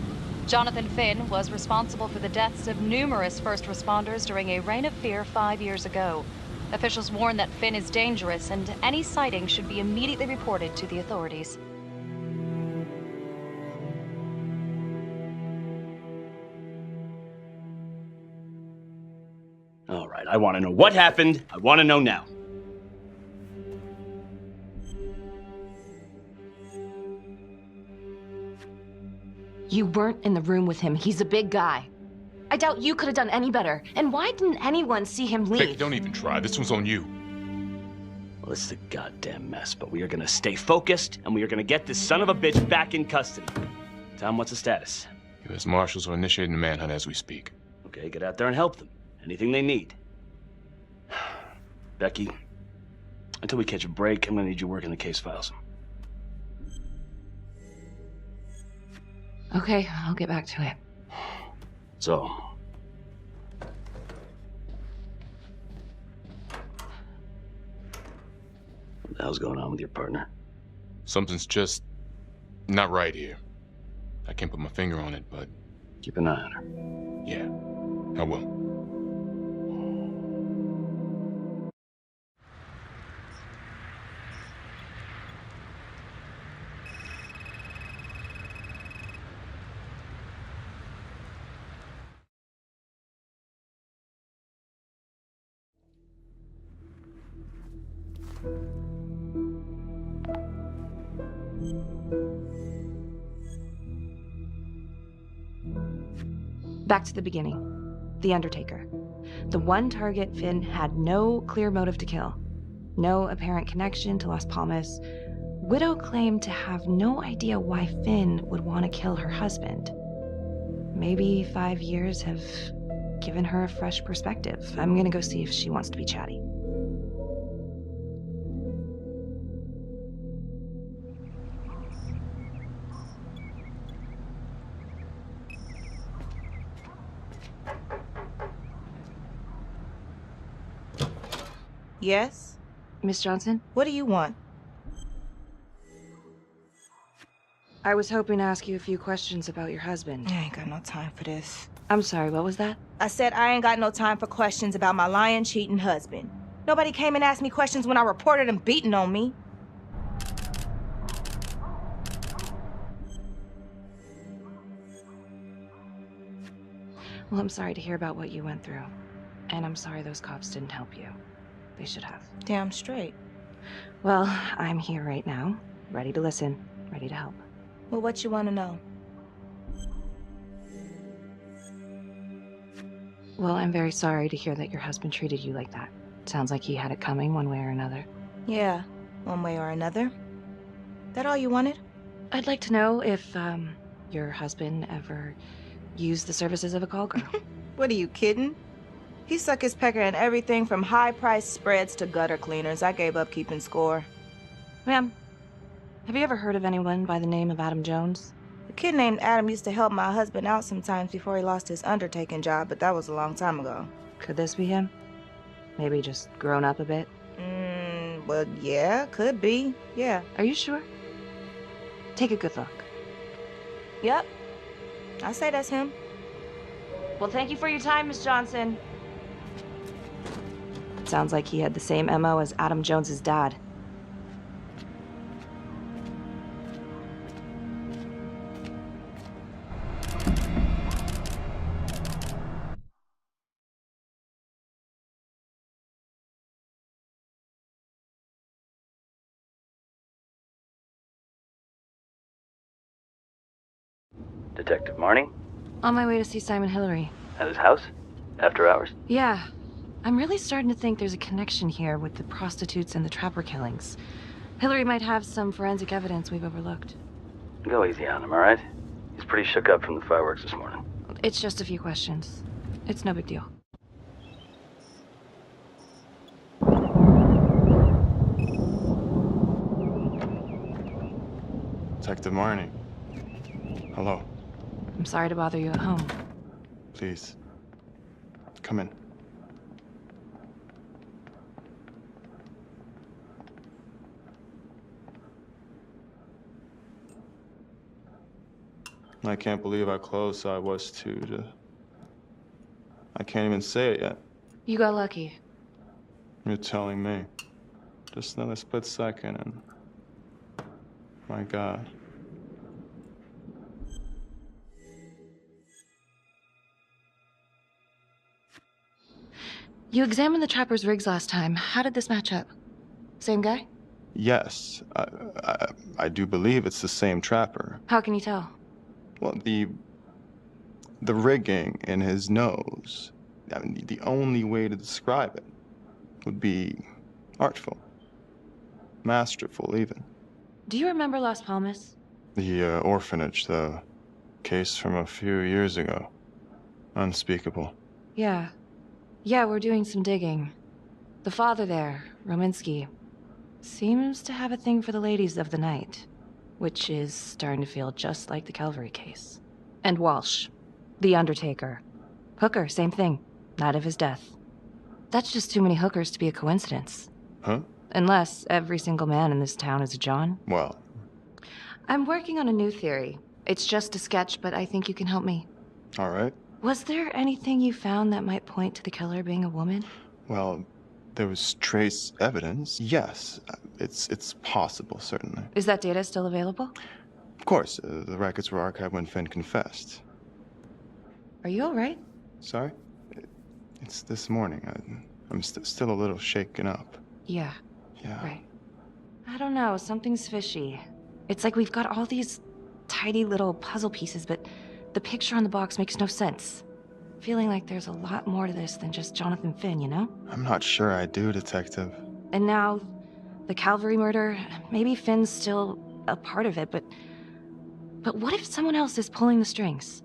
Jonathan Finn was responsible for the deaths of numerous first responders during a reign of fear 5 years ago. Officials warn that Finn is dangerous and any sighting should be immediately reported to the authorities.
All right, I want to know what happened. I want to know now.
You weren't in the room with him. He's a big guy. I doubt you could have done any better. And why didn't anyone see him leave?
Vic, don't even try. This one's on you.
Well, this is a goddamn mess, but we are gonna stay focused, and we are gonna get this son of a bitch back in custody. Tom, what's the status?
U.S. Marshals are initiating a manhunt as we speak.
Okay, get out there and help them. Anything they need. Becky, until we catch a break, I'm gonna need you working the case files.
Okay, I'll get back to it.
So, what the hell's going on with your partner?
Something's just not right here. I can't put my finger on it, but...
Keep an eye on her.
Yeah, I will.
Back to the beginning. The Undertaker. The one target Finn had no clear motive to kill. No apparent connection to Las Palmas. Widow claimed to have no idea why Finn would want to kill her husband. Maybe 5 years have given her a fresh perspective. I'm gonna go see if she wants to be chatty.
Yes?
Miss Johnson?
What do you want?
I was hoping to ask you a few questions about your husband.
I ain't got no time for this.
I'm sorry, what was that?
I said I ain't got no time for questions about my lying, cheating husband. Nobody came and asked me questions when I reported him beating on me.
Well, I'm sorry to hear about what you went through. And I'm sorry those cops didn't help you. They should have.
Damn straight.
Well, I'm here right now, ready to listen, ready to help.
Well, what you want to know?
Well, I'm very sorry to hear that your husband treated you like that. Sounds like he had it coming one way or another.
Yeah, one way or another. That all you wanted?
I'd like to know if, your husband ever used the services of a call girl.
What are you kidding? He suck his pecker in everything from high-priced spreads to gutter cleaners. I gave up keeping score.
Ma'am, have you ever heard of anyone by the name of Adam Jones?
A kid named Adam used to help my husband out sometimes before he lost his undertaking job, but that was a long time ago.
Could this be him? Maybe just grown up a bit?
Well, yeah, could be. Yeah.
Are you sure? Take a good look.
Yep. I say that's him.
Well, thank you for your time, Miss Johnson. Sounds like he had the same MO as Adam Jones's dad.
Detective Marnie?
On my way to see Simon Hillary.
At his house? After hours?
Yeah. I'm really starting to think there's a connection here with the prostitutes and the Trapper killings. Hillary might have some forensic evidence we've overlooked.
Go easy on him, all right? He's pretty shook up from the fireworks this morning.
It's just a few questions. It's no big deal.
Detective Marnie. Hello.
I'm sorry to bother you at home.
Please. Come in. I can't believe how close I was to... I can't even say it yet.
You got lucky.
You're telling me. Just another split second and... My God.
You examined the trapper's rigs last time. How did this match up? Same guy?
Yes, I do believe it's the same trapper.
How can you tell?
Well, the rigging in his nose, I mean, the only way to describe it would be artful. Masterful, even.
Do you remember Las Palmas?
The orphanage, the case from a few years ago. Unspeakable.
Yeah. Yeah, we're doing some digging. The father there, Rominsky, seems to have a thing for the ladies of the night, which is starting to feel just like the Calvary case. And Walsh, the Undertaker. Hooker, same thing. Night of his death. That's just too many hookers to be a coincidence.
Huh?
Unless every single man in this town is a John.
Well...
I'm working on a new theory. It's just a sketch, but I think you can help me.
All right.
Was there anything you found that might point to the killer being a woman?
Well, there was trace evidence. Yes, it's possible, certainly.
Is that data still available?
Of course, the records were archived when Finn confessed.
Are you all right?
Sorry? It's this morning. I'm still a little shaken up.
Yeah.
Yeah.
Right. I don't know, something's fishy. It's like we've got all these tidy little puzzle pieces, but the picture on the box makes no sense. Feeling like there's a lot more to this than just Jonathan Finn, you know?
I'm not sure I do, Detective.
And now, the Calvary murder, maybe Finn's still a part of it, but what if someone else is pulling the strings?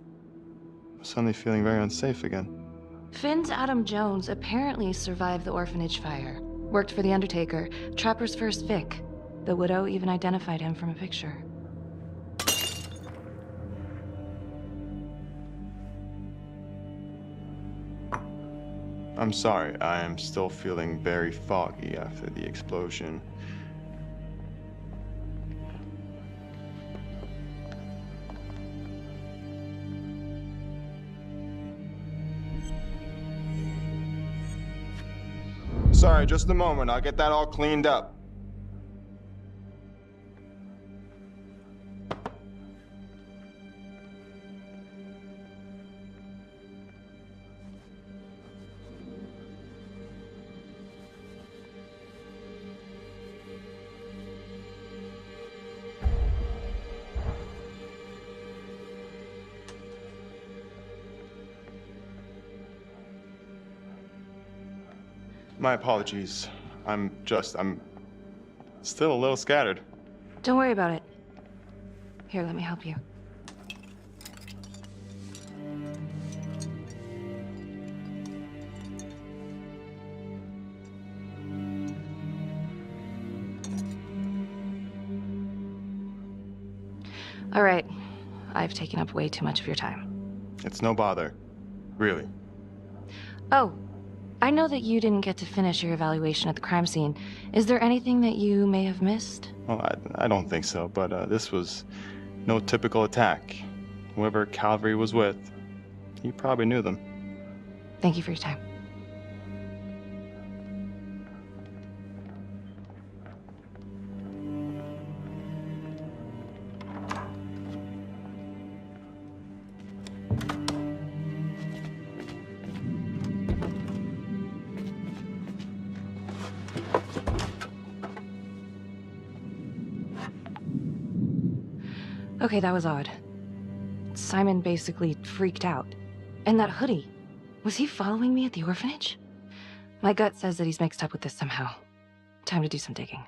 I'm suddenly feeling very unsafe again.
Finn's Adam Jones apparently survived the orphanage fire. Worked for the Undertaker, Trapper's first Vic. The widow even identified him from a picture.
I'm sorry, I am still feeling very foggy after the explosion. Sorry, just a moment. I'll get that all cleaned up. My apologies. I'm still a little scattered.
Don't worry about it. Here, let me help you. All right. I've taken up way too much of your time.
It's no bother. Really.
Oh, I know that you didn't get to finish your evaluation at the crime scene. Is there anything that you may have missed?
Well, I don't think so, but this was no typical attack. Whoever Calvary was with, he probably knew them.
Thank you for your time. Okay, that was odd. Simon basically freaked out. And that hoodie, was he following me at the orphanage? My gut says that he's mixed up with this somehow. Time to do some digging.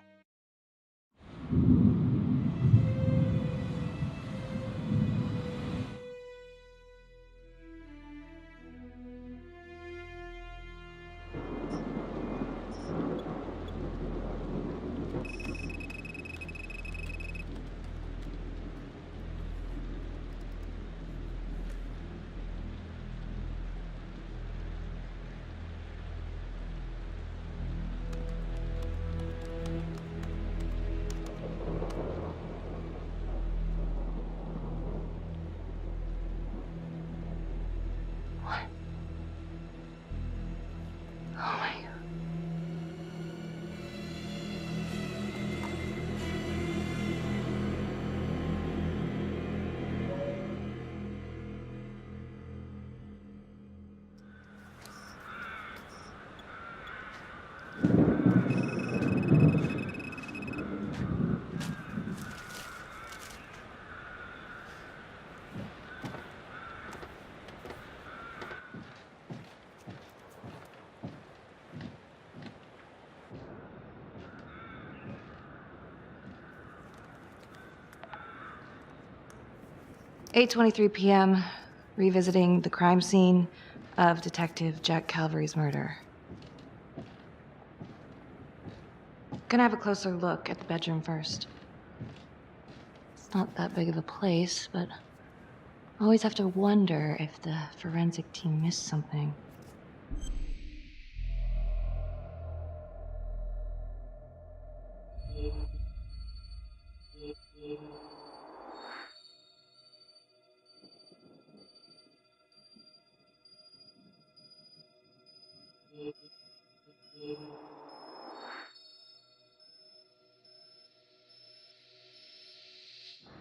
8:23 p.m., revisiting the crime scene of Detective Jack Calvary's murder. Gonna have a closer look at the bedroom first. It's not that big of a place, but I always have to wonder if the forensic team missed something.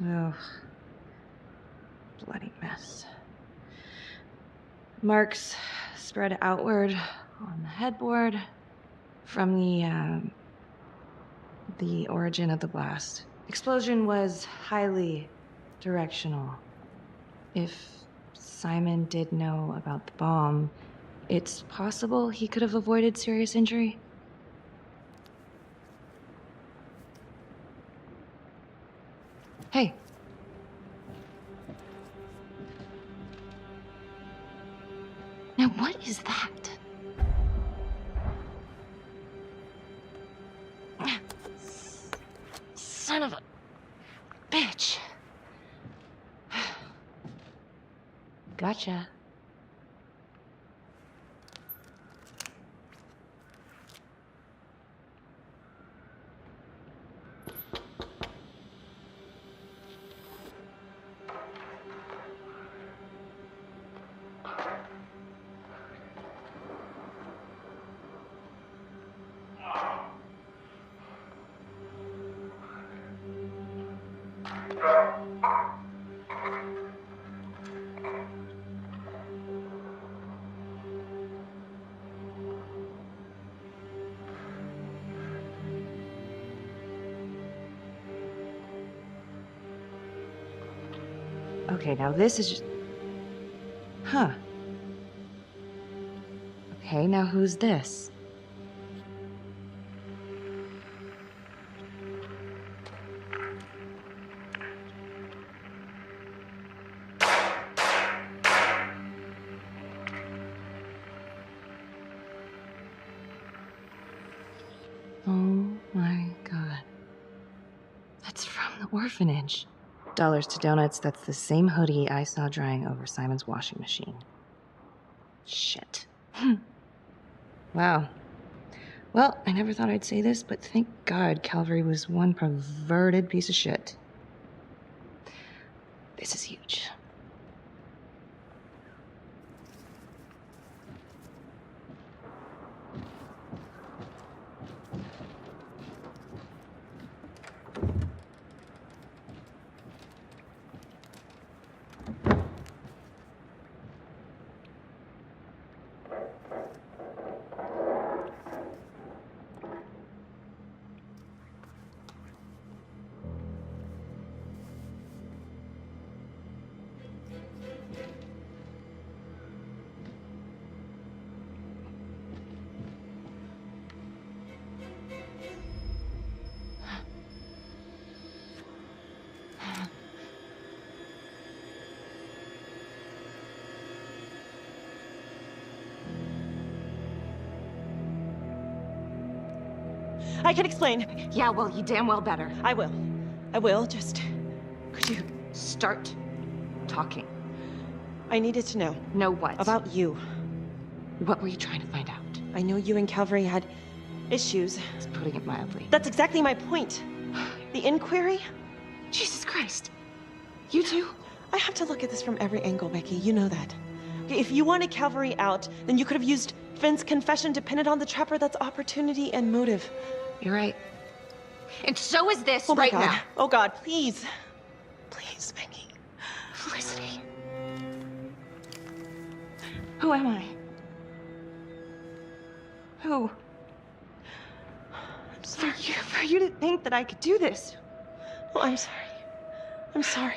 Oh, bloody mess. Marks spread outward on the headboard from the origin of the blast. Explosion was highly directional. If Simon did know about the bomb, it's possible he could have avoided serious injury. Hey. Now what is that? Son of a bitch. Gotcha. Okay, now this is just... Huh. Okay, now who's this? Oh my God. That's from the orphanage. Dollars to donuts, that's the same hoodie I saw drying over Simon's washing machine. Shit. Wow. Well, I never thought I'd say this, but thank God Calvary was one perverted piece of shit. This is huge.
I can explain.
Yeah, well, you damn well better.
I will. I will, just... Could you...
Start talking.
I needed to know.
Know what?
About you.
What were you trying to find out?
I know you and Calvary had issues.
It's putting it mildly.
That's exactly my point. The inquiry?
Jesus Christ. You too?
I have to look at this from every angle, Becky. You know that. Okay, if you wanted Calvary out, then you could have used Finn's confession to pin it on the Trapper. That's opportunity and motive.
You're right. And so is this
oh
right
my God.
now.
Oh God, please. Please, Becky.
Felicity. Who am I? Who?
I'm sorry.
For you to think that I could do this.
Oh, I'm sorry. I'm sorry.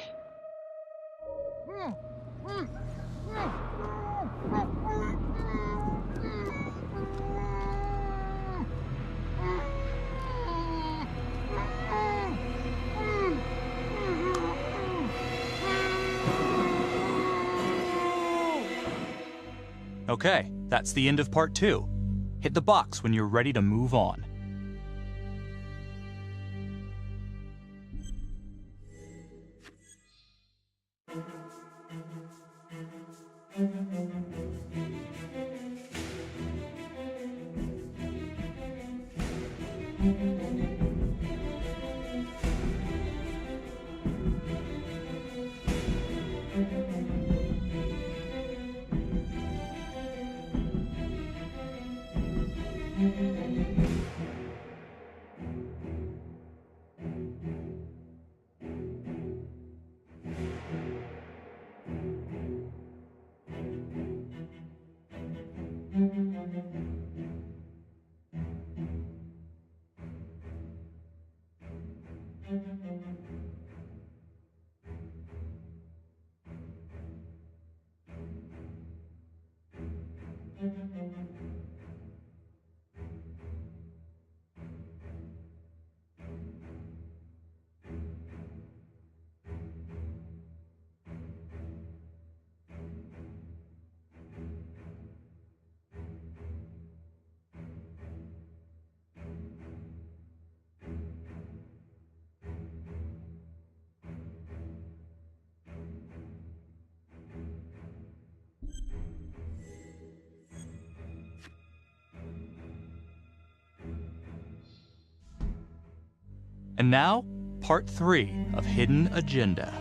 Okay, that's the end of part 2. Hit the box when you're ready to move on. And now, part 3 of Hidden Agenda.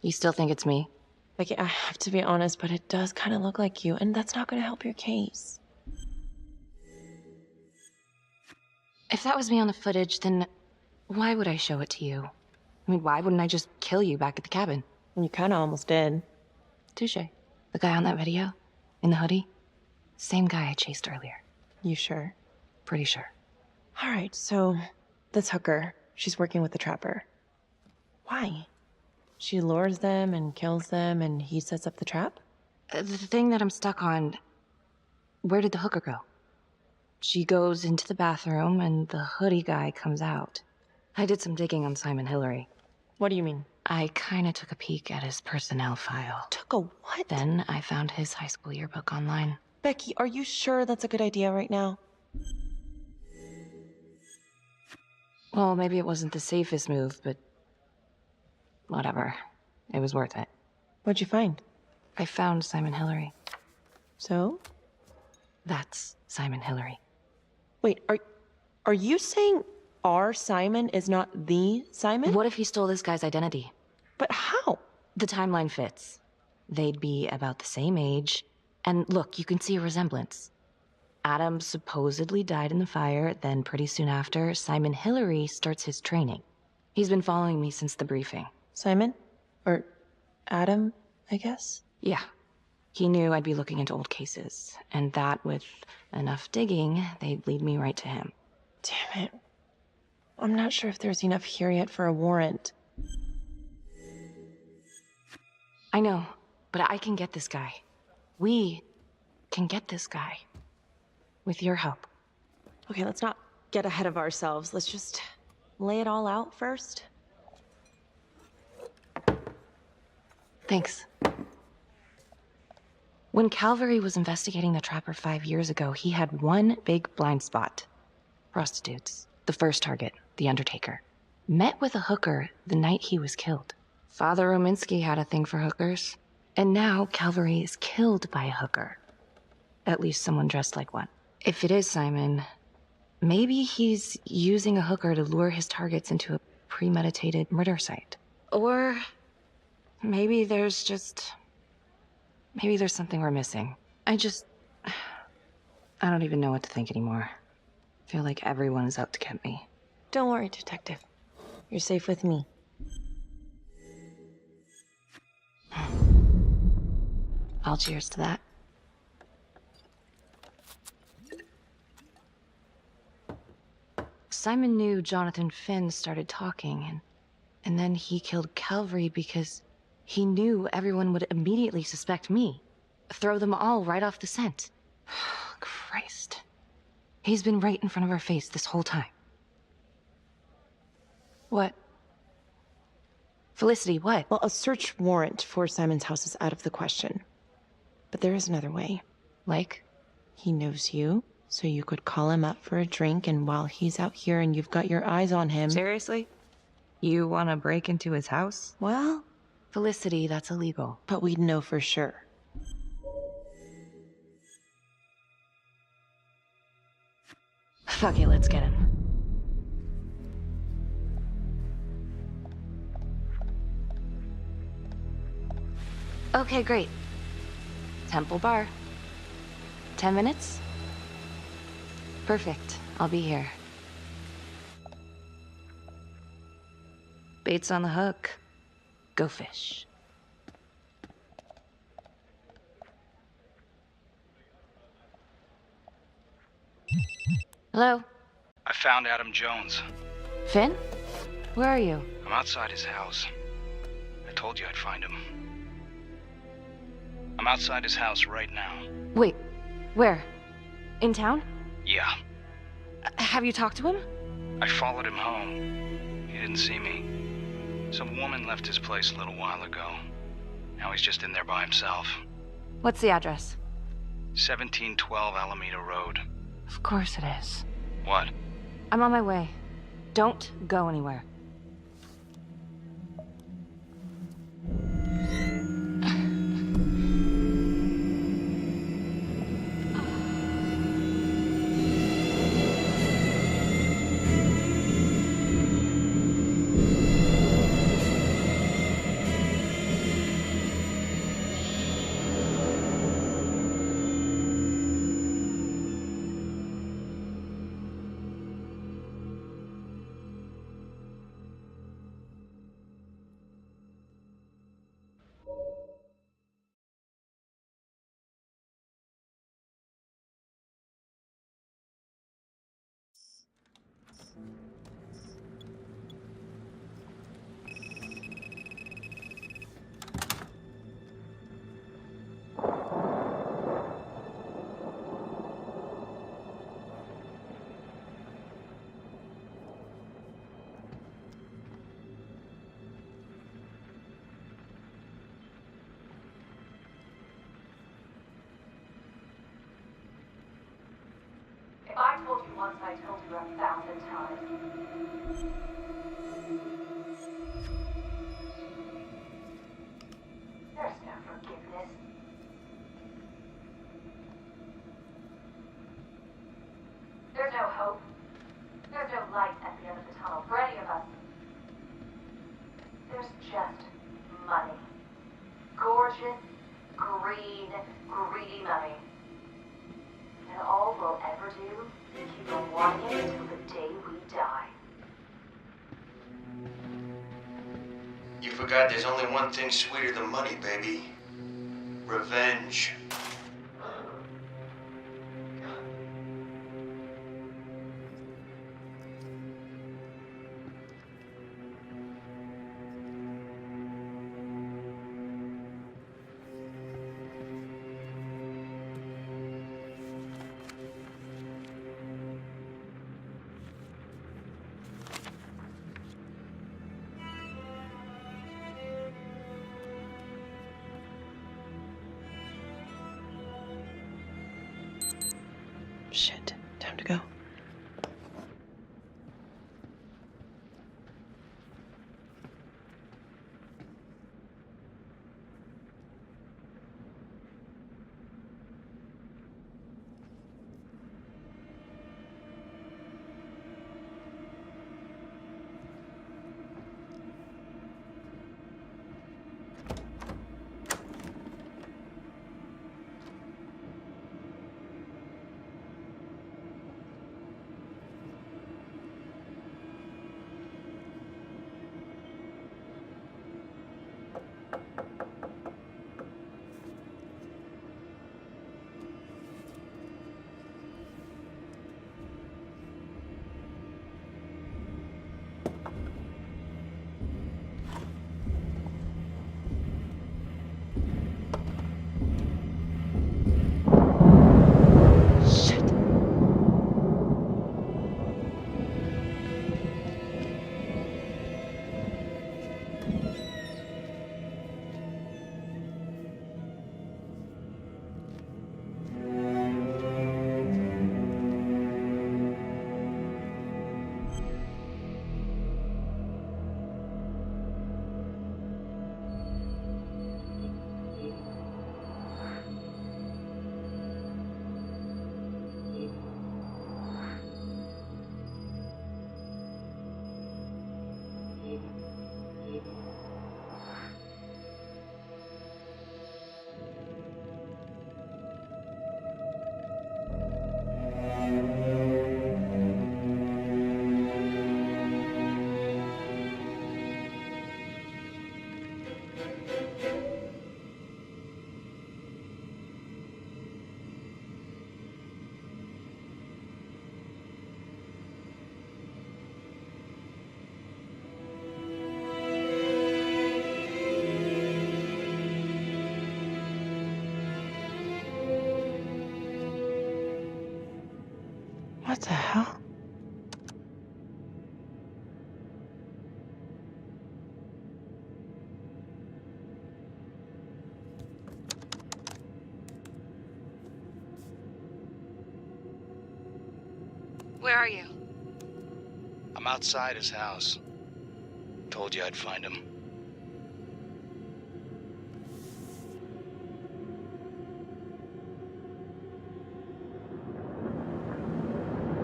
You still think it's me?
Becky, I have to be honest, but it does kind of look like you, and that's not going to help your case.
If that was me on the footage, then why would I show it to you? I mean, why wouldn't I just kill you back at the cabin?
You kind of almost did.
Touche. The guy on that video? In the hoodie? Same guy I chased earlier.
You sure?
Pretty sure.
All right, so this hooker, she's working with the trapper. Why? She lures them and kills them, and he sets up the trap?
The thing that I'm stuck on, where did the hooker go? She goes into the bathroom, and the hoodie guy comes out. I did some digging on Simon Hillary.
What do you mean?
I kinda took a peek at his personnel file.
Took a what?
Then I found his high school yearbook online.
Becky, are you sure that's a good idea right now?
Well, maybe it wasn't the safest move, but whatever. It was worth it.
What'd you find?
I found Simon Hillary.
So?
That's Simon Hillary.
Wait, are you saying our Simon is not the Simon?
What if he stole this guy's identity?
But how?
The timeline fits. They'd be about the same age. And look, you can see a resemblance. Adam supposedly died in the fire, then pretty soon after, Simon Hillary starts his training. He's been following me since the briefing.
Simon? Or Adam, I guess?
Yeah. He knew I'd be looking into old cases, and that with enough digging, they'd lead me right to him.
Damn it. I'm not sure if there's enough here yet for a warrant.
I know, but I can get this guy. We can get this guy. With your help.
Okay, let's not get ahead of ourselves. Let's just lay it all out first.
Thanks. When Calvary was investigating the Trapper 5 years ago, he had one big blind spot. Prostitutes. The first target, the Undertaker. Met with a hooker the night he was killed. Father Rominsky had a thing for hookers. And now Calvary is killed by a hooker. At least someone dressed like one. If it is Simon, maybe he's using a hooker to lure his targets into a premeditated murder site. Or maybe there's something we're missing. I don't even know what to think anymore. I feel like everyone is out to get me.
Don't worry, Detective. You're safe with me.
I'll cheers to that. Simon knew Jonathan Finn started talking, and then he killed Calvary because he knew everyone would immediately suspect me. Throw them all right off the scent. Christ. He's been right in front of our face this whole time. What? Felicity, what?
Well, a search warrant for Simon's house is out of the question. But there is another way.
Like?
He knows you, so you could call him up for a drink, and while he's out here and you've got your eyes on him...
Seriously? You want to break into his house?
Well...
Felicity, that's illegal.
But we'd know for sure.
Fuck it, let's get him. Okay, great. Temple Bar. 10 minutes? Perfect. I'll be here. Bait's on the hook. Go fish. Hello?
I found Adam Jones.
Finn? Where are you?
I'm outside his house. I told you I'd find him. I'm outside his house right now.
Wait, where? In town?
Yeah.
Have you talked to him?
I followed him home. He didn't see me. Some woman left his place a little while ago. Now he's just in there by himself.
What's the address?
1712 Alameda Road.
Of course it is.
What?
I'm on my way. Don't go anywhere.
If I told you once, I told you 1,000 times. There's no forgiveness. There's no hope. There's no light at the end of the tunnel for any of us. There's just money. Gorgeous, green, greedy money. And all we'll ever do is keep on wanting it until the day we die.
You forgot there's only one thing sweeter than money, baby. Revenge.
Shit, time to go. What the hell?
Where are you?
I'm outside his house. Told you I'd find him.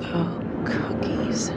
Oh, cookies.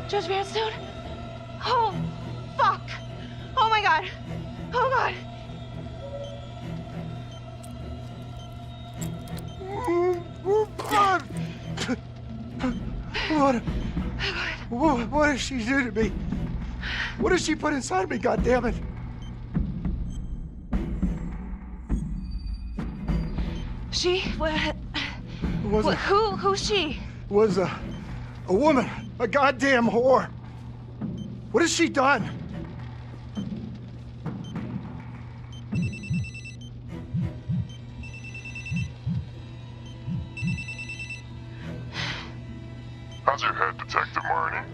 Judge Vanstone? Oh, fuck! Oh my god! Oh god!
What did she do to me? What did she put inside me, goddammit?
She? Who's she?
Was a woman, a goddamn whore. What has she done?
How's your head, Detective Marnie?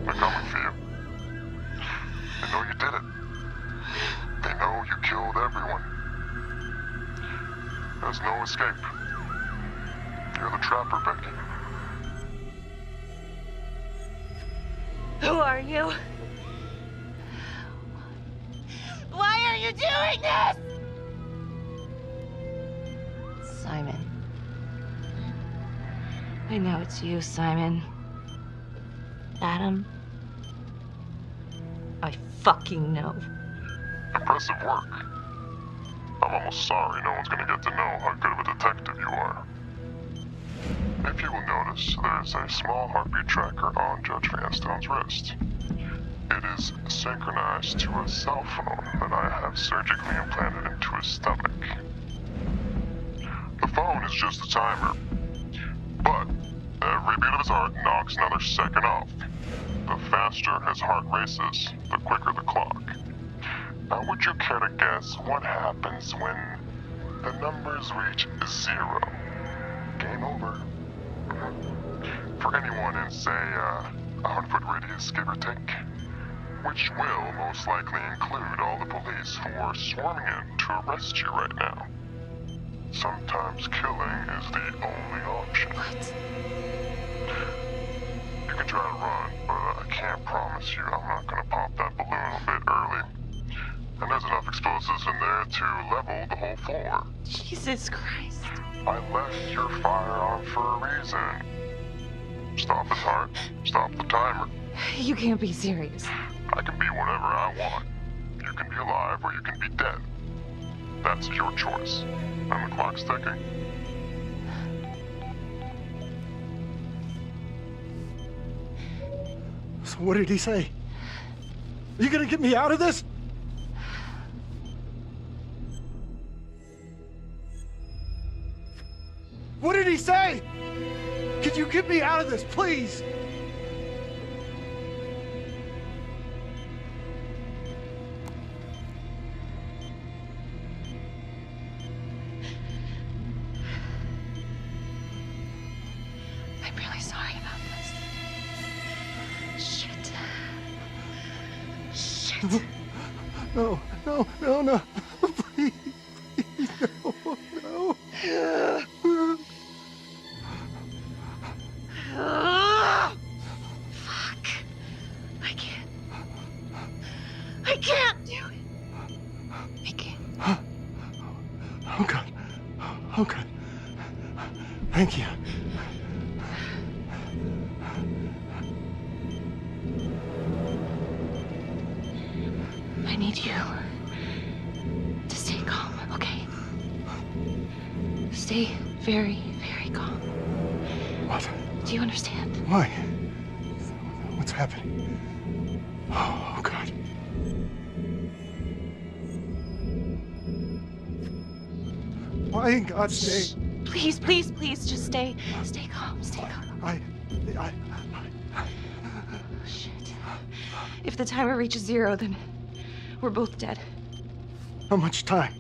They're coming for you. They know you did it. They know you killed everyone. There's no escape. You're the trapper, Becky.
Who are you? Why are you doing this?
Simon. I know it's you, Simon. Adam. I fucking know.
Impressive work. I'm almost sorry no one's gonna get to know how good of a detective you are. If you will notice, there's a small heartbeat tracker on Judge Vanstone's wrist. It is synchronized to a cell phone that I have surgically implanted into his stomach. The phone is just a timer, but every beat of his heart knocks another second off. The faster his heart races, the quicker the clock. Now, would you care to guess what happens when the numbers reach 0? Game over. For anyone in, say, a 100-foot radius, give or take, which will most likely include all the police who are swarming in to arrest you right now. Sometimes killing is the only option.
What?
You can try to run, but I can't promise you I'm not gonna pop that balloon a bit early. And there's enough explosives in there to level the whole floor.
Jesus Christ.
I left your firearm for a reason. Stop his heart, stop the timer.
You can't be serious.
I can be whatever I want. You can be alive or you can be dead. That's your choice. And the clock's ticking.
So what did he say? Are you gonna get me out of this? What did he say? Could you get me out of this, please? No, no, no, no. Please, please, no, no.
Fuck. I can't do it. I can't.
Oh, God. Oh, God. Thank you.
I need you to stay calm, okay? Stay very, very calm.
What?
Do you understand?
Why? What's happening? Oh, God. Why in God's name?
Please, please, please, just stay calm, stay calm. Shit. If the timer reaches 0, then we're both dead.
How much time?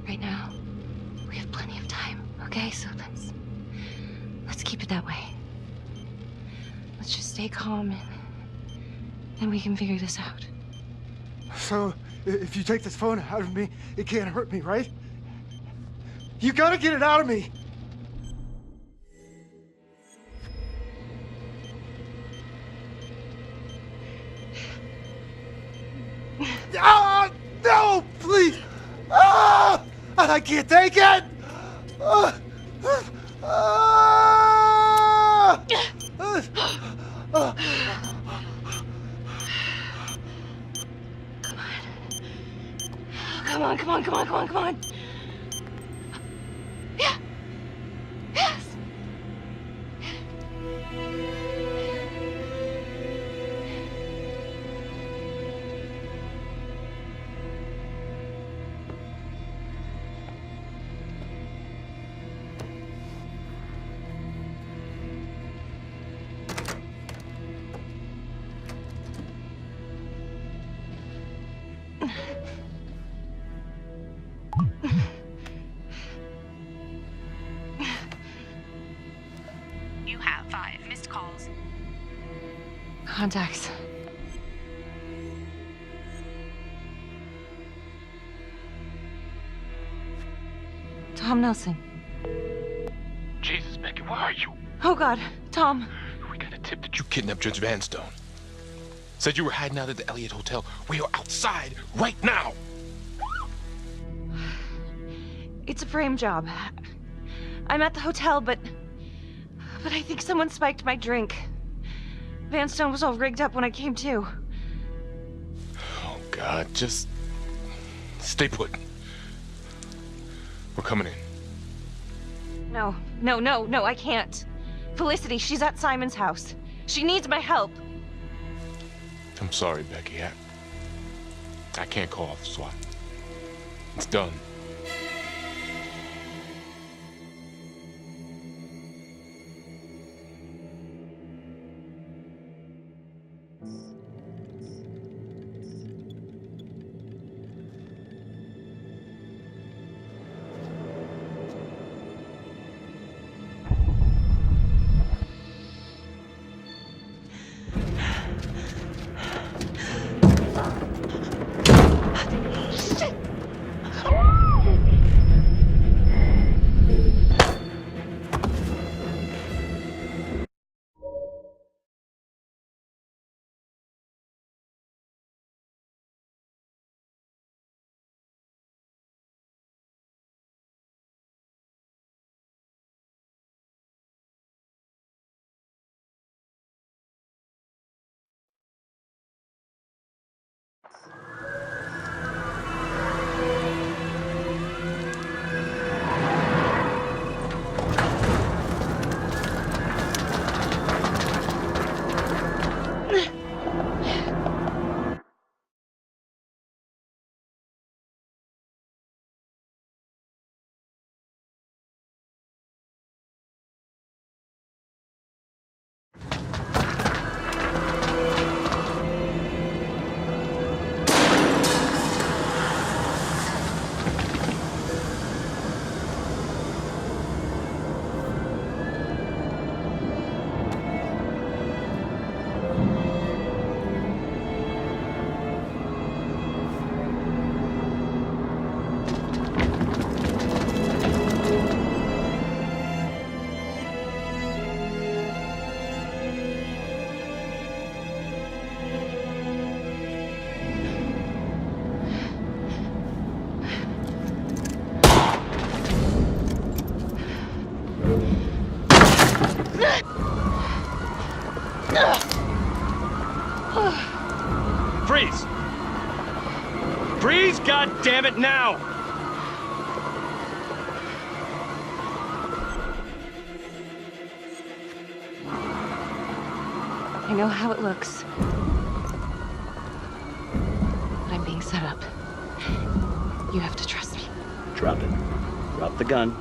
Right now, we have plenty of time, okay? So let's keep it that way. Let's just stay calm and we can figure this out.
So, if you take this phone out of me, it can't hurt me, right? You gotta get it out of me! Ah, no, please! Ah, I can't take it! Ah, ah, ah.
Come on, come on, come on, come on, come on. Yeah. Yes.
You have 5 missed calls.
Contacts. Tom Nelson.
Jesus, Becky, where are you?
Oh God, Tom.
We got a tip that you kidnapped Judge Vanstone. Said you were hiding out at the Elliott Hotel. We are outside right now.
It's a frame job. I'm at the hotel, but I think someone spiked my drink. Vanstone was all rigged up when I came to.
Oh, God, just stay put. We're coming in.
No, I can't. Felicity, she's at Simon's house. She needs my help.
I'm sorry, Becky. I can't call off the SWAT. It's done.
Shit!
God damn it, now!
I know how it looks. But I'm being set up. You have to trust me.
Drop it. Drop the gun.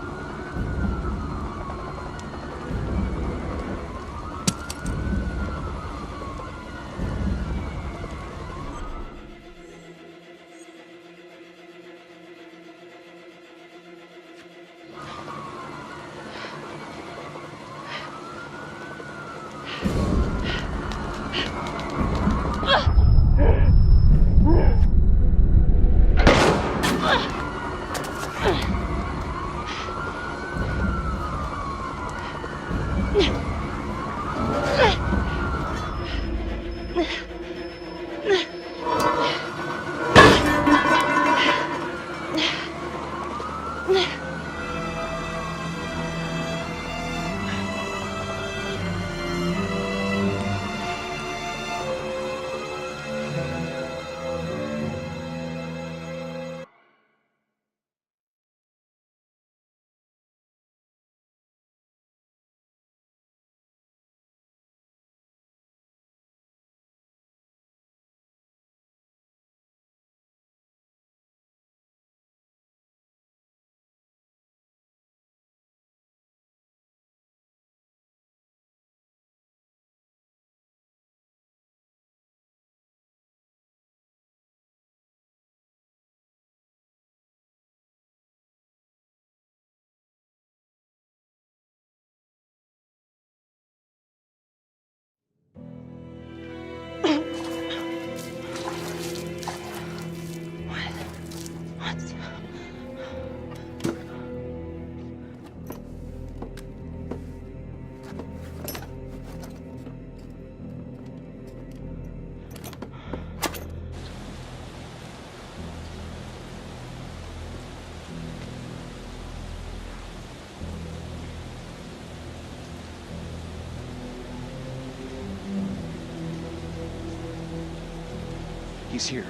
He's here.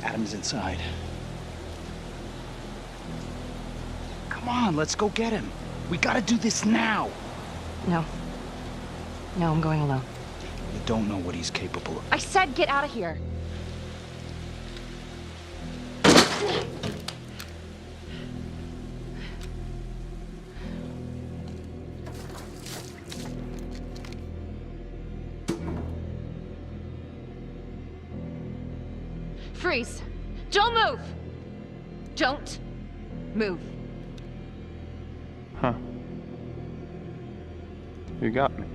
Adam's inside. Come on, let's go get him. We gotta do this now.
No. No, I'm going alone.
You don't know what he's capable of.
I said get out of here. Freeze! Don't move! Don't move.
Huh. You got me.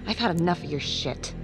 I've had enough of your shit.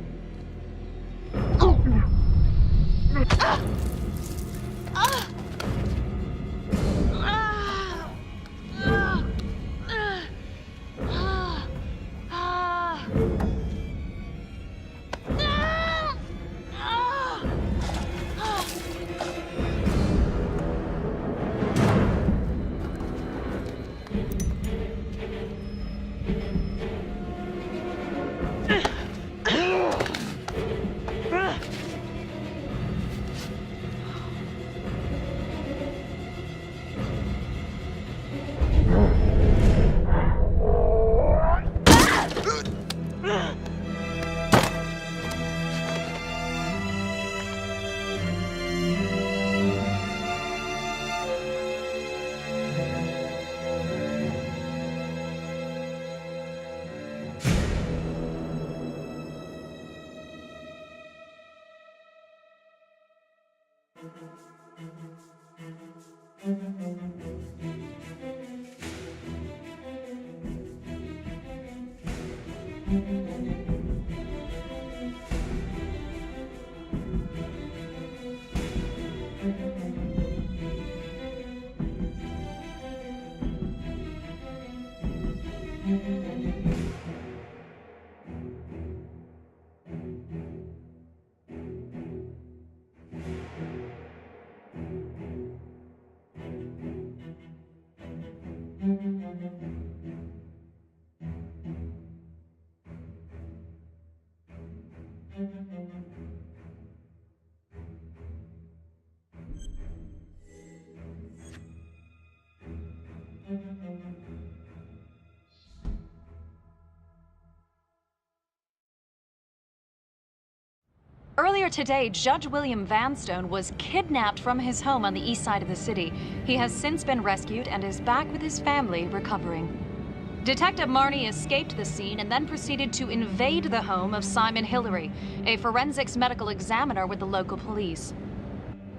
Earlier today, Judge William Vanstone was kidnapped from his home on the east side of the city. He has since been rescued and is back with his family recovering. Detective Marnie escaped the scene and then proceeded to invade the home of Simon Hillary, a forensics medical examiner with the local police.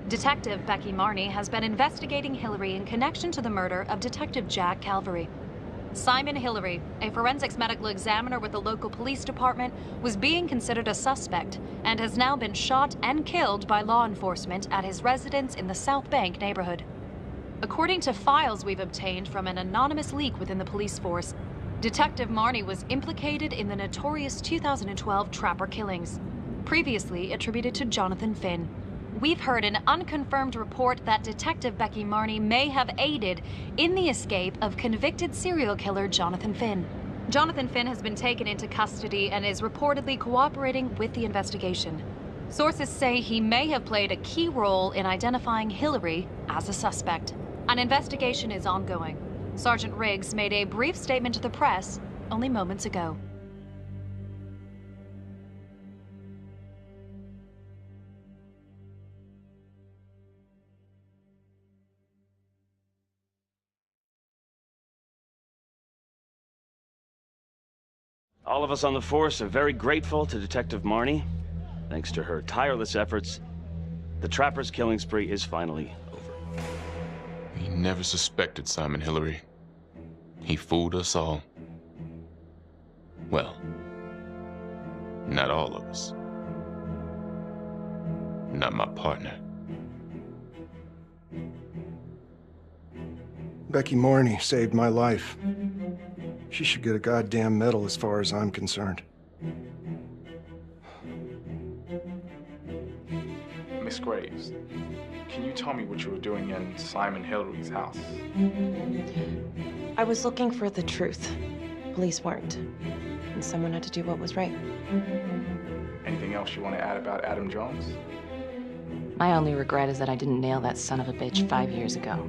Detective Becky Marnie has been investigating Hillary in connection to the murder of Detective Jack Calvary. Simon Hillary, a forensics medical examiner with the local police department, was being considered a suspect and has now been shot and killed by law enforcement at his residence in the South Bank neighborhood. According to files we've obtained from an anonymous leak within the police force, Detective Marnie was implicated in the notorious 2012 Trapper killings, previously attributed to Jonathan Finn. We've heard an unconfirmed report that Detective Becky Marnie may have aided in the escape of convicted serial killer Jonathan Finn. Jonathan Finn has been taken into custody and is reportedly cooperating with the investigation. Sources say he may have played a key role in identifying Hillary as a suspect. An investigation is ongoing. Sergeant Riggs made a brief statement to the press only moments ago.
All of us on the force are very grateful to Detective Marnie. Thanks to her tireless efforts, the Trapper's killing spree is finally over.
He never suspected Simon Hillary. He fooled us all. Well, not all of us. Not my partner.
Becky Marnie saved my life. She should get a goddamn medal as far as I'm concerned.
Miss Graves, can you tell me what you were doing in Simon Hillary's house?
I was looking for the truth. Police weren't. And someone had to do what was right.
Anything else you want to add about Adam Jones?
My only regret is that I didn't nail that son of a bitch 5 years ago.